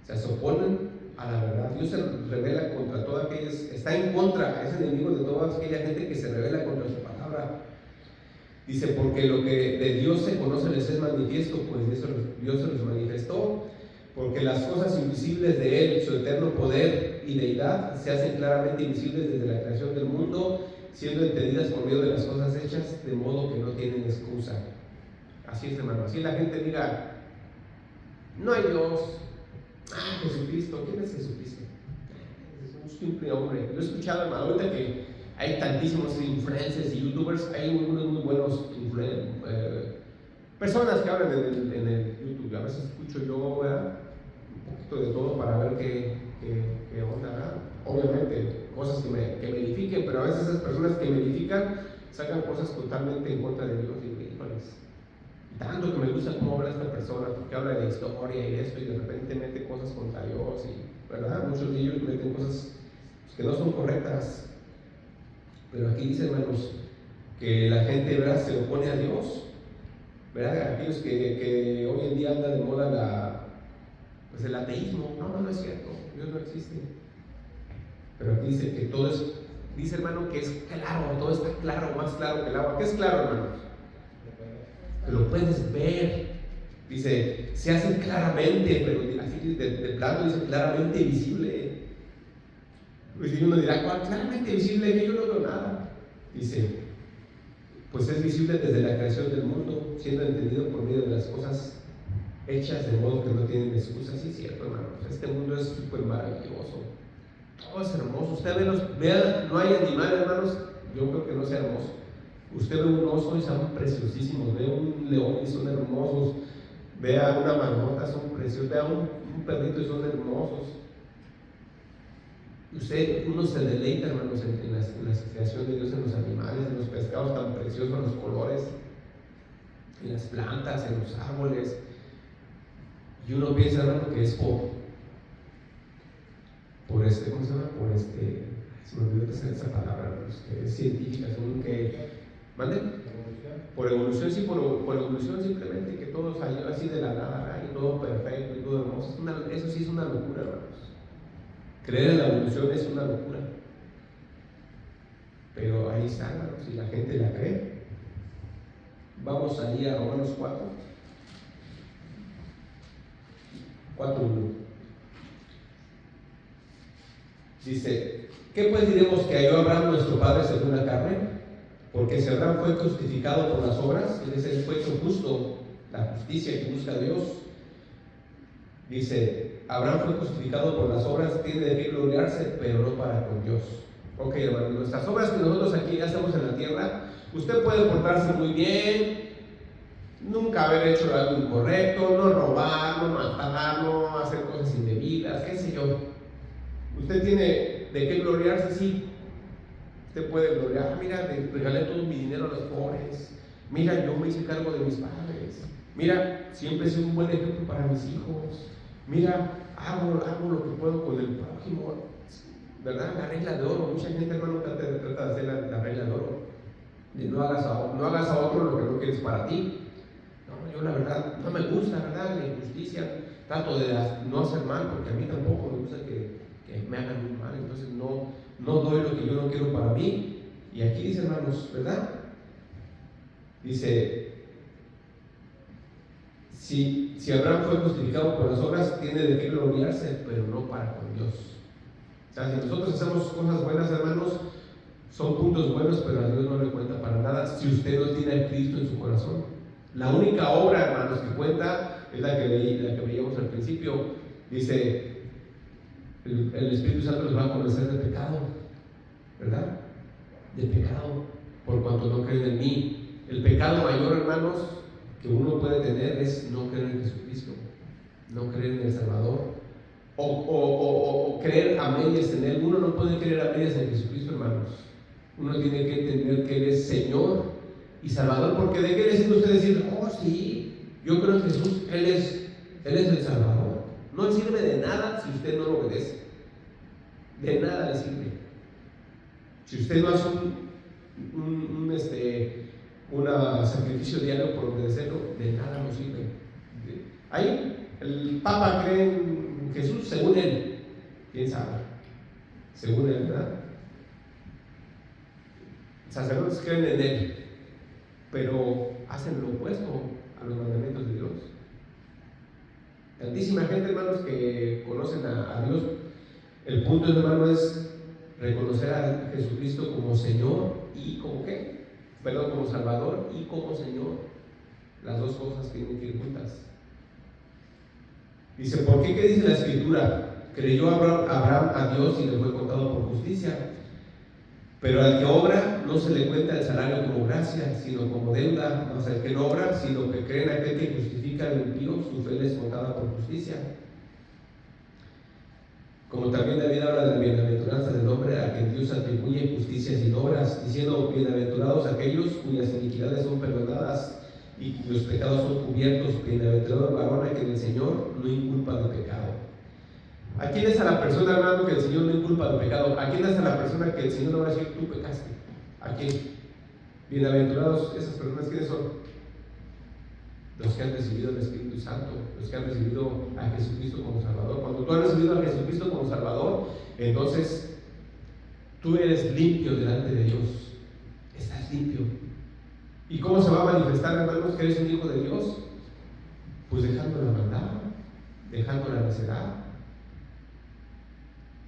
O sea, se oponen a la verdad. Dios se revela contra toda aquella, está en contra, es enemigo de toda aquella gente que se revela contra su palabra. Dice, porque lo que de Dios se conoce les es manifiesto, pues Dios se los manifestó, porque las cosas invisibles de Él, su eterno poder y deidad, se hacen claramente invisibles desde la creación del mundo, siendo entendidas por medio de las cosas hechas, de modo que no tienen excusa. Así es, hermano. Así la gente diga, no hay Dios. Ah, Jesucristo. ¿Quién es Jesucristo? Es un simple hombre. Lo he escuchado, hermano, ahorita que hay tantísimos influencers y youtubers, hay unos muy buenos personas que hablan en el YouTube. A veces escucho yo, ¿verdad?, un poquito de todo para ver qué onda, ¿verdad? Obviamente cosas que me edifiquen, pero a veces esas personas que me edifican sacan cosas totalmente en contra de Dios. Y digo, híjoles, tanto que me gusta cómo habla esta persona, porque habla de historia y esto, y de repente mete cosas contra Dios, y, ¿verdad? Muchos de ellos meten cosas que no son correctas. Pero aquí dice, hermanos, que la gente, ¿verdad?, se opone a Dios, ¿verdad? Aquellos que hoy en día anda de moda pues el ateísmo. No es cierto, Dios no existe. Pero aquí dice que todo es, dice, hermano, que es claro, todo está claro, más claro que el agua. ¿Qué es claro, hermanos? Que lo puedes ver. Dice, se hace claramente, pero así de plano dice claramente visible. Pues uno dirá, ¿cuál? Claramente visible, que yo no veo nada. Dice, pues es visible desde la creación del mundo, siendo entendido por medio de las cosas hechas, de modo que no tienen excusa. Sí, es cierto, hermanos. Este mundo es súper maravilloso. Todo es hermoso. Usted vea, no hay animal, hermanos, yo creo que no sea hermoso. Usted ve un oso y son preciosísimos, ve un león y son hermosos, vea una marmota, son preciosos, vea un perrito y son hermosos. Uno se deleita, hermanos, en la creación de Dios, en los animales, en los pescados tan preciosos, en los colores, en las plantas, en los árboles. Y uno piensa, hermano, que es ¿cómo se llama? Se me olvidó esa palabra, hermanos, que es científica, según que, ¿mande? Por evolución, sí, por evolución simplemente, que todo salió así de la nada, y todo perfecto, y todo hermoso. Eso sí es una locura, hermanos. Creer en la evolución es una locura. Pero ahí está, hermanos, si la gente la cree. Vamos allí a Romanos 4:1. Dice, ¿qué pues diremos que halló Abraham nuestro padre según la carne? Porque si Abraham fue justificado por las obras, es decir, fue hecho justo, la justicia que busca Dios. Dice, Abraham fue justificado por las obras, tiene de qué gloriarse, pero no para con Dios. Ok, hermano, nuestras obras que nosotros aquí hacemos en la tierra, usted puede portarse muy bien, nunca haber hecho algo incorrecto, no robar, no matar, no hacer cosas indebidas, qué sé yo. Usted tiene de qué gloriarse, sí. Usted puede gloriar, mira, regalé todo mi dinero a los pobres, mira, yo me hice cargo de mis padres, mira, siempre he sido un buen ejemplo para mis hijos, mira, hago lo que puedo con el prójimo, ¿verdad? La regla de oro. Mucha gente, hermano, trata de hacer la regla de oro, de no hagas a otro lo que no quieres para ti. No, yo la verdad no me gusta, ¿verdad?, la injusticia. Trato de no hacer mal, porque a mí tampoco me gusta que me hagan muy mal. Entonces no doy lo que yo no quiero para mí. Y aquí dice, hermanos, ¿verdad? Dice, si Abraham fue justificado por las obras, tiene de qué gloriarse, pero no para con Dios. O sea, si nosotros hacemos cosas buenas, hermanos, son puntos buenos, pero a Dios no le cuenta para nada si usted no tiene a Cristo en su corazón. La única obra, hermanos, que cuenta es la que veíamos al principio. Dice, el Espíritu Santo les va a convencer de pecado, ¿verdad? De pecado, por cuanto no creen en mí. El pecado mayor, hermanos, que uno puede tener es no creer en Jesucristo, no creer en el Salvador, o creer a medias en Él. Uno no puede creer a medias en Jesucristo, hermanos. Uno tiene que entender que Él es Señor y Salvador, porque ¿de qué le sirve usted decir, oh sí, yo creo en Jesús, Él es el Salvador? No sirve de nada si usted no lo obedece. De nada le sirve. Si usted no hace un sacrificio diario por obedecerlo, de nada nos sirve. Ahí el Papa cree en Jesús según él. ¿Quién sabe? Según él, ¿verdad? Sacerdotes creen en él, pero hacen lo opuesto a los mandamientos de Dios. Tantísima gente, hermanos, que conocen a Dios. El punto, hermano, es reconocer a Jesucristo como Señor y como ¿qué? Perdón, como Salvador y como Señor. Las dos cosas tienen que ir juntas. Dice, ¿por qué? ¿Qué dice la Escritura? Creyó Abraham a Dios y le fue contado por justicia. Pero al que obra no se le cuenta el salario como gracia, sino como deuda. Mas al que no obra, sino que cree en aquel que justifica al impío, su fe le es contada por justicia. Como también David habla de la bienaventuranza del hombre a quien Dios atribuye justicia sin obras, diciendo, bienaventurados aquellos cuyas iniquidades son perdonadas y cuyos pecados son cubiertos, bienaventurado el varón a quien el Señor no inculpa de pecado. ¿A quién es a la persona, hermano, que el Señor no inculpa de pecado? ¿A quién es a la persona que el Señor no va a decir, tú pecaste? ¿A quién? Bienaventurados, esas personas, ¿quiénes son? Los que han recibido el Espíritu Santo, los que han recibido a Jesucristo como Salvador. Cuando tú has recibido a Jesucristo como Salvador, entonces tú eres limpio delante de Dios. Estás limpio. ¿Y cómo se va a manifestar, hermanos, que eres un hijo de Dios? Pues dejando la maldad, dejando la necedad.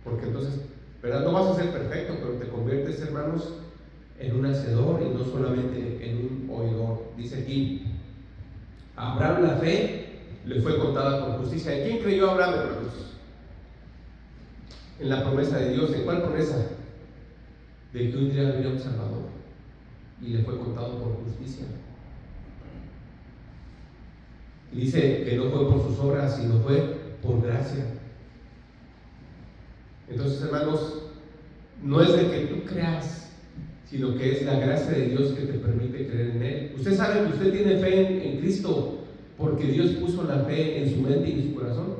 Porque entonces, ¿verdad? No vas a ser perfecto, pero te conviertes, hermanos, en un hacedor y no solamente en un oidor. Dice aquí, a Abraham la fe le fue contada por justicia. ¿En quién creyó Abraham, hermanos? En la promesa de Dios. ¿En cuál promesa? De que un día habría un Salvador. Y le fue contado por justicia. Y dice que no fue por sus obras, sino fue por gracia. Entonces, hermanos, no es de que tú creas, sino que es la gracia de Dios que te permite creer en Él. Usted sabe que usted tiene fe en Cristo porque Dios puso la fe en su mente y en su corazón.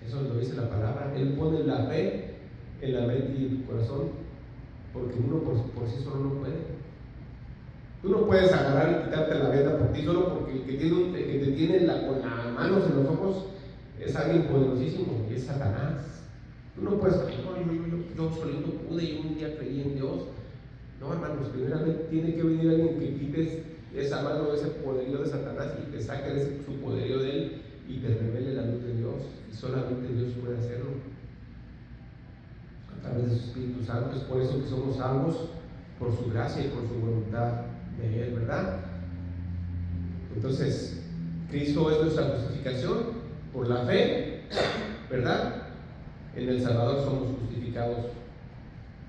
Eso lo dice la palabra. Él pone la fe en la mente y en tu corazón, porque uno por sí solo no puede. Tú no puedes agarrar y quitarte la venda por ti solo, porque el que te tiene con las manos en los ojos es alguien poderosísimo y es Satanás. Tú no puedes, yo solito pude y un día creí en Dios. No, hermanos, primeramente tiene que venir alguien que quites esa mano, ese poderío de Satanás y te saque de su poderío de él y te revele la luz de Dios. Y solamente Dios puede hacerlo a través de su Espíritu Santo. Es por eso que somos salvos, por su gracia y por su voluntad de Él, ¿verdad? Entonces, Cristo es nuestra justificación por la fe, ¿verdad? En el Salvador somos justificados.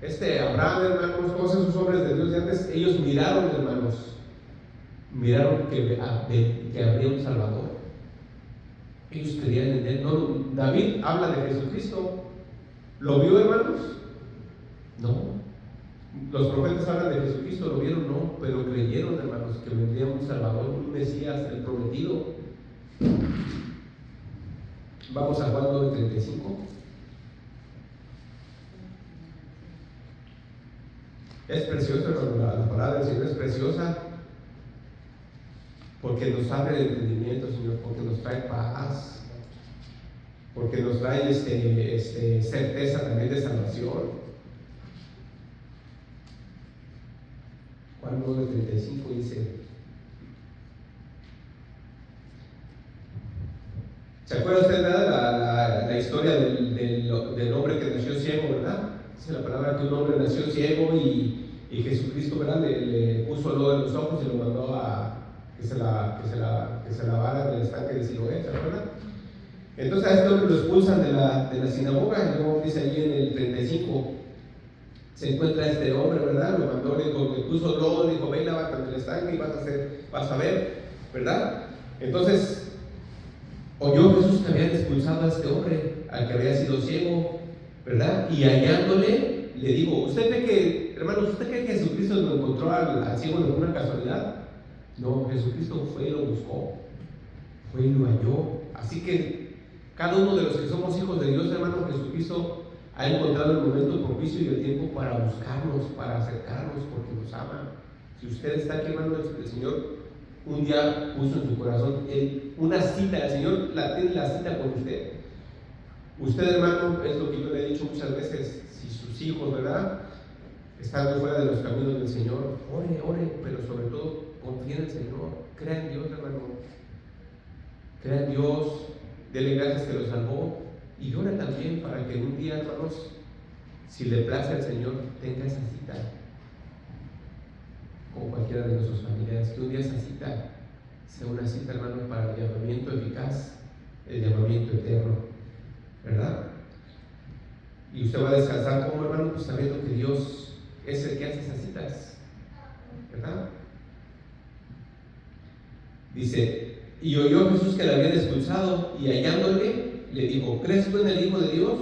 Abraham, hermanos, todos esos hombres de Dios de antes, ellos miraron, hermanos, que habría un Salvador. Ellos creían en Él. No, David habla de Jesucristo. ¿Lo vio, hermanos? No. Los profetas hablan de Jesucristo, ¿lo vieron? No, pero creyeron, hermanos, que vendría un Salvador, un Mesías, el prometido. Vamos a Juan 9:35. Es precioso, hermano, la palabra del Señor es preciosa, porque nos abre el entendimiento, Señor, porque nos trae paz, porque nos trae certeza también de salvación. Juan 9:35 dice, ¿se acuerda usted, verdad, la historia del hombre que nació ciego, verdad? Dice la palabra que un hombre nació ciego y Jesucristo, ¿verdad? Le puso lodo en los ojos y lo mandó a que se lavara en el estanque de Siloé, ¿se acuerda? Entonces a este hombre lo expulsan de la sinagoga y luego dice allí en el 35, se encuentra este hombre, ¿verdad? Lo mandó, le puso lodo, le dijo, ve, lávate en el estanque y vas a ver, ¿verdad? Entonces oyó Jesús que habían expulsado a este hombre, al que había sido ciego, ¿verdad? Y hallándole, le digo, ¿usted cree que, hermanos, usted cree que Jesucristo lo encontró al ciego de una casualidad? No, Jesucristo fue y lo buscó, fue y lo halló. Así que cada uno de los que somos hijos de Dios, hermanos, Jesucristo ha encontrado el momento propicio y el tiempo para buscarnos, para acercarnos, porque nos ama. Si usted está aquí, hermano, el Señor un día puso en su corazón una cita, el Señor tiene la cita con usted. Usted, hermano, es lo que yo le he dicho muchas veces, si sus hijos, ¿verdad?, están fuera de los caminos del Señor, ore, pero sobre todo confíe en el Señor, crea en Dios, hermano, crea en Dios, dele gracias que lo salvó y ore también para que un día, hermanos, si le place al Señor, tenga esa cita con cualquiera de nuestros familiares, que un día esa cita sea una cita, hermanos, para el llamamiento eficaz, el llamamiento eterno, ¿verdad? Y usted va a descansar como hermano, pues sabiendo que Dios es el que hace esas citas, ¿verdad? Dice, y oyó Jesús que le habían expulsado, y hallándole, le dijo, ¿crees tú en el Hijo de Dios?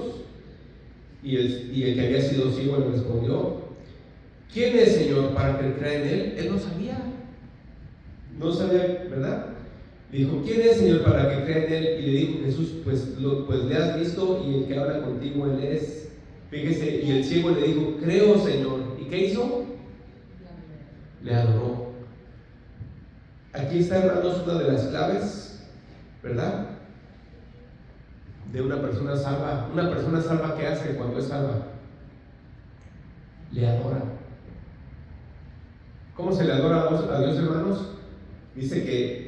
Y el que había sido ciego le respondió, ¿quién es, Señor, para que crea en él? Él no sabía, ¿verdad? Le dijo, ¿quién es, Señor, para que crea en él? Y le dijo Jesús, pues le has visto, y el que habla contigo, él es. Fíjese, y el ciego le dijo, creo, Señor. ¿Y qué hizo? Le adoró. Aquí está, hermanos, una de las claves, ¿verdad? De una persona salva. Una persona salva, ¿qué hace cuando es salva? Le adora. ¿Cómo se le adora a Dios, hermanos? Dice que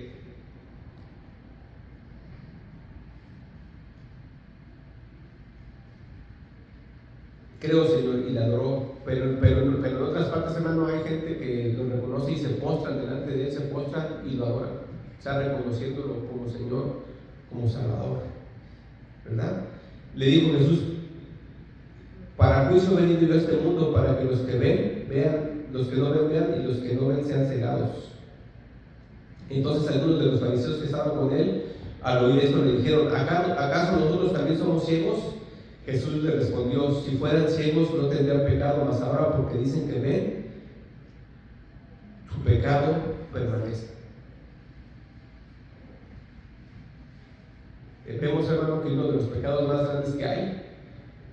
creo, Señor, y le adoró, pero en otras partes, hermano, hay gente que lo reconoce y se postran delante de él, se postran y lo adoran, o sea, reconociéndolo como Señor, como Salvador, ¿verdad? Le dijo Jesús, para juicio he venido yo a este mundo, para que los que ven, vean, los que no ven, vean, y los que no ven sean cegados. Entonces algunos de los fariseos que estaban con él, al oír esto, le dijeron, ¿acaso nosotros también somos ciegos? Jesús le respondió, si fueran ciegos no tendrían pecado, mas ahora porque dicen que ven, su pecado permanece. Vemos, hermano, que uno de los pecados más grandes que hay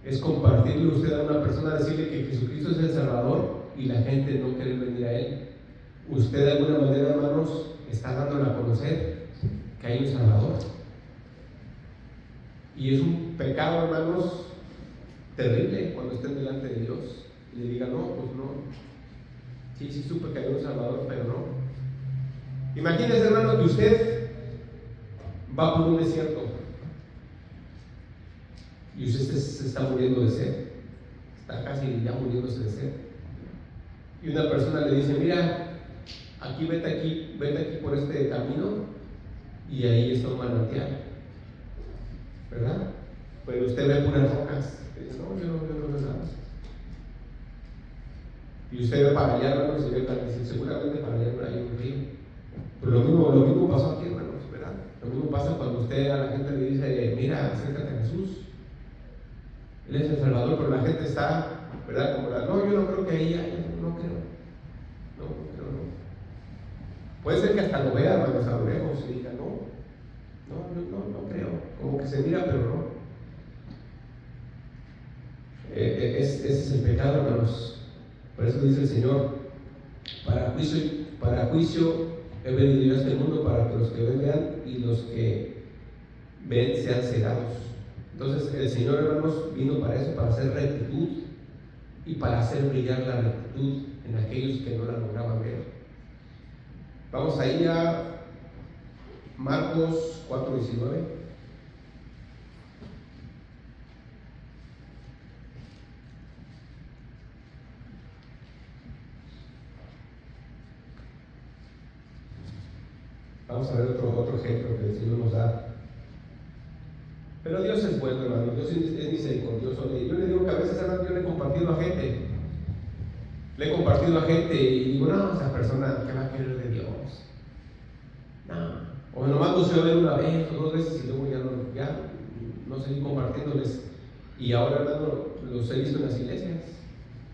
es compartirle usted a una persona, decirle que Jesucristo es el Salvador y la gente no quiere venir a Él. Usted de alguna manera, hermanos, está dándole a conocer que hay un Salvador. Y es un pecado, hermanos, terrible cuando estén delante de Dios y le digan, no, pues no, sí supe que hay un Salvador, pero no. Imagínese, hermano, que usted va por un desierto y usted se está muriendo de sed, está casi ya muriéndose de sed, y una persona le dice, mira, vete aquí por este camino y ahí está un manantial, ¿verdad? Pero usted ve puras rocas. Dice, no, yo no veo nada. Y usted ve para allá, hermanos, y ve seguramente para allá hay un río. Pero lo mismo pasó aquí, hermanos, ¿verdad? Lo mismo pasa cuando usted a la gente le dice, mira, acércate a Jesús. Él es el Salvador, pero la gente está, ¿verdad? Como no, yo no creo que ahí haya, no creo. No. Puede ser que hasta lo vea, hermanos, a lo lejos y diga, no creo. Como que se mira, pero no. Ese es el pecado, hermanos. Por eso dice el Señor, para juicio he venido yo a este mundo, para que los que ven vean y los que ven sean cegados. Entonces el Señor, hermanos, vino para eso, para hacer rectitud y para hacer brillar la rectitud en aquellos que no la lograban ver. Vamos ahí a Marcos 4:19. Vamos a ver otro ejemplo que el Señor nos da. Pero Dios es bueno, hermano, Dios es misericordioso. Yo le digo que a veces, hermano, yo le he compartido a gente. Y digo, no, esa persona, ¿qué va a querer de Dios? No. O nomás los veo una vez o dos veces y luego ya no seguí compartiéndoles. Y ahora, hermano, los he visto en las iglesias.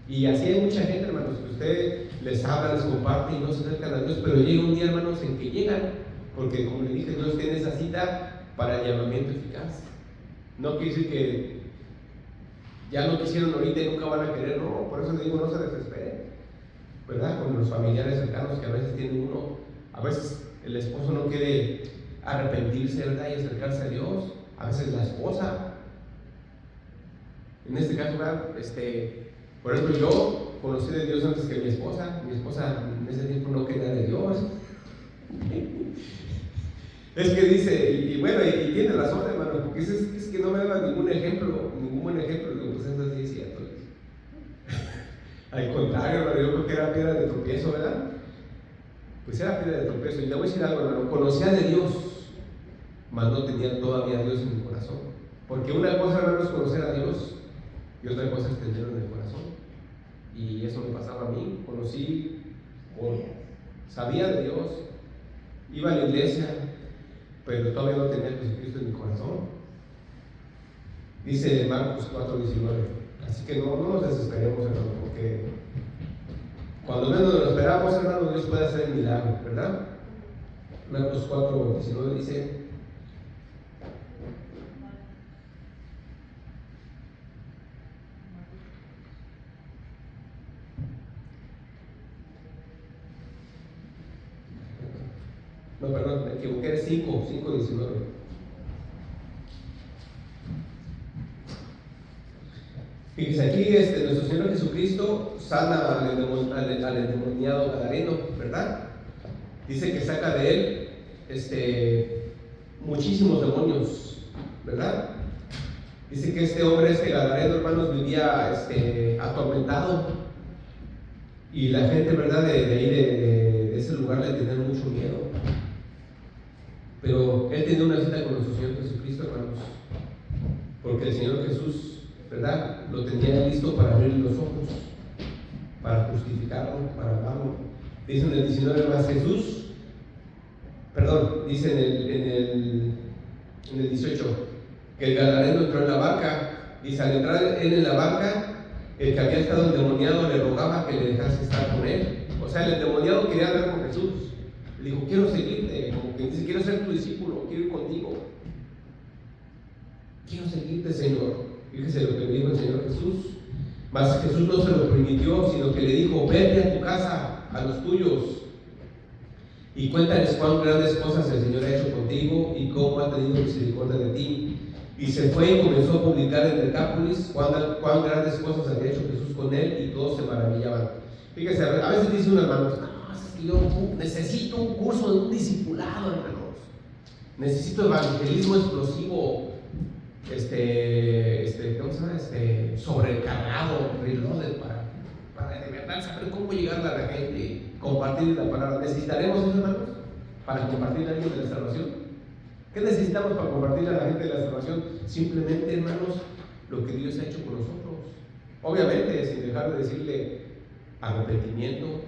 Y así hay mucha gente, hermanos, que usted les habla, les comparte y no se acercan a Dios, pero llega un día, hermanos, en que llegan, porque como le dije, Dios tiene esa cita para el llamamiento eficaz. No quiere decir que ya no quisieron ahorita y nunca van a querer, no, por eso le digo, no se desespere, ¿verdad? Con los familiares cercanos que a veces tiene uno, a veces el esposo no quiere arrepentirse, ¿verdad? Y acercarse a Dios, a veces la esposa. En este caso, ¿verdad? Por ejemplo, yo conocí de Dios antes que mi esposa en ese tiempo no quería de Dios. Es que dice, y tiene razón, hermano, porque es que no me daba ningún buen ejemplo, digo, pues eso sí es cierto. Al contrario, hermano, yo creo que era piedra de tropiezo, ¿verdad? pues era piedra de tropiezo. Y le voy a decir algo, hermano, conocía de Dios, mas no tenía todavía a Dios en mi corazón. Porque una cosa, hermano, es conocer a Dios y otra cosa es tenerlo en el corazón. Y eso me pasaba a mí. Sabía de Dios, iba a la iglesia, pero todavía no tenía a Jesucristo en mi corazón. Dice Marcos 4:19. Así que no nos desesperemos, hermano, porque cuando menos lo esperamos, hermano, Dios puede hacer el milagro, ¿verdad? Marcos 4:19 dice: no, perdón, me equivoqué, 5:19. Fíjese aquí, nuestro Señor Jesucristo sana al endemoniado gadareno, ¿verdad? Dice que saca de él muchísimos demonios, ¿verdad? Dice que este hombre, gadareno, hermanos, vivía atormentado, y la gente, ¿verdad?, de ahí, de ese lugar, le tenía mucho miedo. Pero él tenía una cita con nuestro Señor Jesucristo, hermanos, porque el Señor Jesús, ¿verdad?, lo tenía listo para abrir los ojos, para justificarlo, para amarlo. Dice en el 19 más dice en el 18, que el gadareno entró en la barca. Dice, al entrar él en la barca, el que había estado endemoniado le rogaba que le dejase estar con él. O sea, el endemoniado quería hablar con Jesús. Le dijo: quiero seguirte, como que dice: quiero ser tu discípulo, quiero ir contigo. Quiero seguirte, Señor. Fíjese lo que le dijo el Señor Jesús. Mas Jesús no se lo permitió, sino que le dijo: vete a tu casa, a los tuyos, y cuéntales cuán grandes cosas el Señor ha hecho contigo y cómo ha tenido misericordia de ti. Y se fue y comenzó a publicar en Decápolis cuán grandes cosas había hecho Jesús con él, y todos se maravillaban. Fíjese, a veces dice uno, hermanos: no, es que yo necesito un curso de un discipulado, hermanos. Necesito evangelismo explosivo, ¿cómo se llama? Sobrecargado, reloaded, para de verdad saber cómo llegar a la gente, compartir la palabra. ¿Necesitaremos eso, hermanos, para compartir a alguien de la salvación? ¿Qué necesitamos para compartir a la gente de la salvación? Simplemente, hermanos, lo que Dios ha hecho con nosotros. Obviamente, sin dejar de decirle arrepentimiento,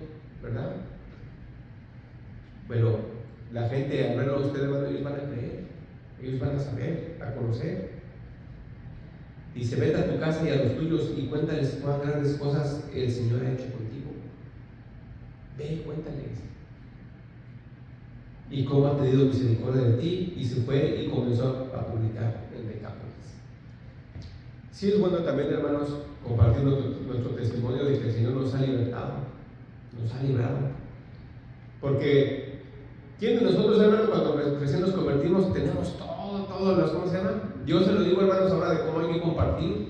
¿verdad? Pero la gente, al verlo a ustedes, hermanos, ellos van a creer, ellos van a saber, a conocer. Dice: vete a tu casa y a los tuyos y cuéntales cuán grandes cosas el Señor ha hecho contigo. Ve y cuéntales. Y cómo ha tenido misericordia de ti. Y se fue y comenzó a publicar en Decápolis. Sí es bueno también, hermanos, compartir nuestro testimonio de que el Señor nos ha libertado, nos ha librado. Porque ¿quién de nosotros, hermanos, cuando recién nos convertimos, tenemos todos los, ¿cómo se llama? Yo se lo digo, hermanos, ahora de cómo hay que compartir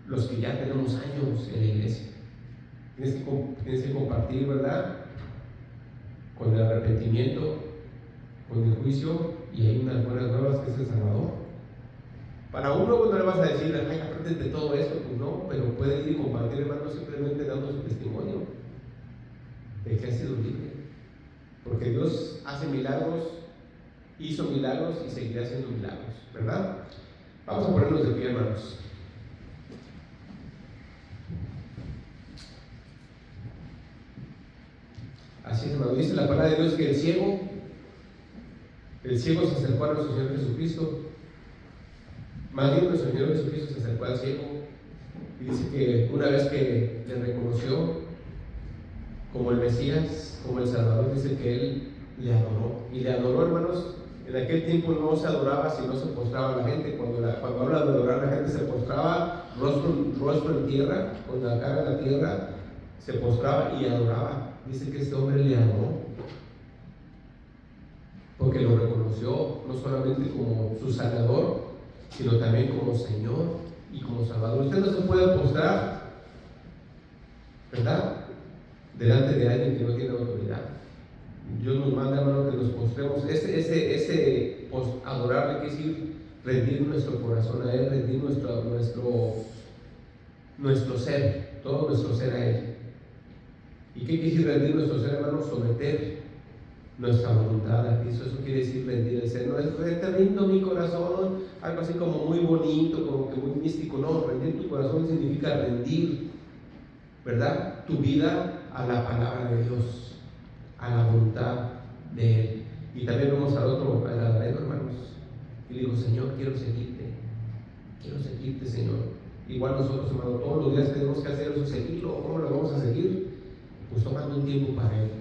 los que ya tenemos años en la iglesia. Tienes que compartir, ¿verdad?, con el arrepentimiento, con el juicio, y hay unas buenas nuevas, que es el Salvador. Para un nuevo no le vas a decir: ay, aprende de todo esto, pues no, pero puede ir y compartir, hermanos, simplemente dando su testimonio de que ha sido libre. Porque Dios hace milagros, hizo milagros y seguirá haciendo milagros, ¿verdad? Vamos a ponernos de pie, hermanos. Así es, hermano. Dice la palabra de Dios que el ciego se acercó a nuestro Señor Jesucristo. Más bien, nuestro Señor Jesucristo se acercó al ciego, y dice que una vez que le reconoció como el Mesías, como el Salvador, dice que él le adoró. Y le adoró, hermanos. En aquel tiempo no se adoraba si no se postraba la gente. Cuando habla de adorar, la gente se postraba rostro en tierra, con la cara en la tierra, se postraba y adoraba. Dice que este hombre le adoró, porque lo reconoció no solamente como su Salvador, sino también como Señor y como Salvador. Usted no se puede postrar, ¿verdad?, delante de alguien que no tiene autoridad. Dios nos manda, hermano, que nos postremos. Adorarle quiere decir rendir nuestro corazón a Él, rendir nuestro ser, todo nuestro ser a Él. ¿Y qué quiere decir rendir nuestro ser, hermanos? Someter nuestra voluntad a Cristo. Eso quiere decir rendir el ser. No es te rindo mi corazón, algo así como muy bonito, como que muy místico. No, rendir tu corazón significa rendir, ¿verdad?, tu vida a la palabra de Dios, a la voluntad de Él. Y también vamos al otro, al Gadareno, hermanos, y le digo: Señor, quiero seguirte, Señor. Igual nosotros, hermanos, todos los días tenemos que hacer eso, seguirlo. ¿Cómo lo vamos a seguir? Pues tomando un tiempo para Él.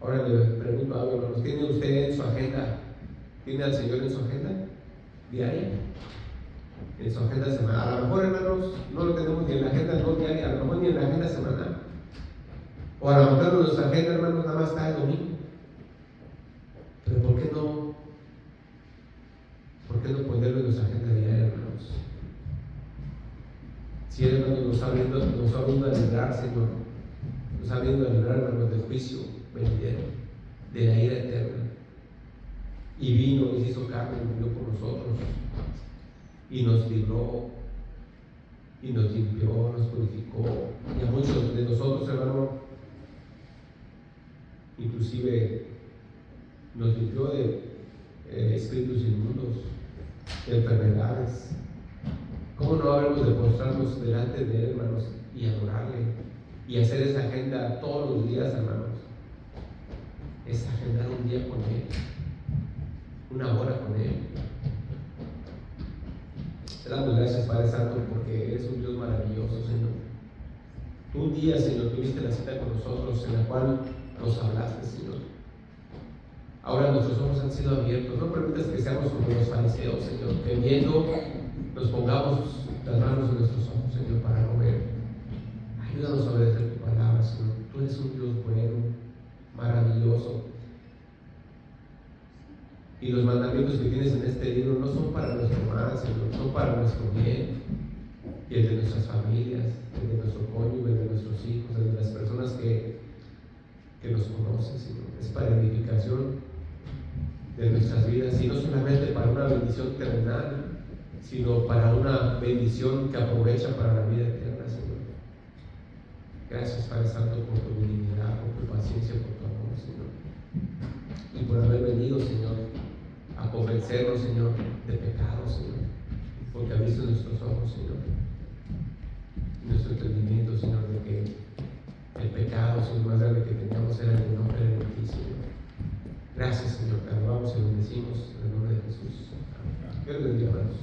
Ahora le pregunto algo, hermanos: ¿tiene usted en su agenda, tiene al Señor en su agenda diaria? En su agenda semanal. A lo mejor, hermanos, no lo tenemos ni en la agenda no diaria, a lo mejor ni en la agenda semanal. O a lo mejor en nuestra agenda, hermanos, nada más está el domingo. Pero ¿por qué no ponerlo en nuestra agenda diaria, hermanos? Si Él, hermanos, nos ha venido a librar, Señor, nos ha venido a librar, hermanos, del juicio venidero, de la ira eterna. Y vino y se hizo carne y murió por nosotros. Y nos libró, y nos limpió, nos purificó. Y a muchos de nosotros, hermano, inclusive nos limpió de espíritus inmundos, de enfermedades. ¿Cómo no habremos de postrarnos delante de Él, hermanos, y adorarle y hacer esa agenda todos los días, hermanos? Es agendar un día con Él, una hora con Él. Te damos gracias, Padre Santo, porque eres un Dios maravilloso, Señor. Tú un día, Señor, tuviste la cita con nosotros, en la cual nos hablaste, Señor. Ahora nuestros ojos han sido abiertos. No permitas que seamos como los fariseos, Señor, que viendo nos pongamos las manos en nuestros ojos, Señor, para no ver. Ayúdanos a obedecer tu palabra, Señor. Tú eres un Dios bueno, maravilloso. Y los mandamientos que tienes en este libro no son para nuestro mal, Señor, son para nuestro bien, y el de nuestras familias, el de nuestro cónyuge, el de nuestros hijos, el de las personas que nos conocen, Señor. Es para edificación de nuestras vidas, y no solamente para una bendición terrenal, sino para una bendición que aprovecha para la vida eterna, Señor. Gracias, Padre Santo, por tu benignidad, por tu paciencia, por tu amor, Señor, y por haber venido, Señor, a convencernos, Señor, de pecado, Señor, porque abriste nuestros ojos, Señor, y nuestro entendimiento, Señor, de que el pecado, Señor, más grande que teníamos era el de no creer en ti, Señor. Gracias, Señor, te alabamos y bendecimos en el nombre de Jesús. Amén. Que Dios bendiga, hermanos.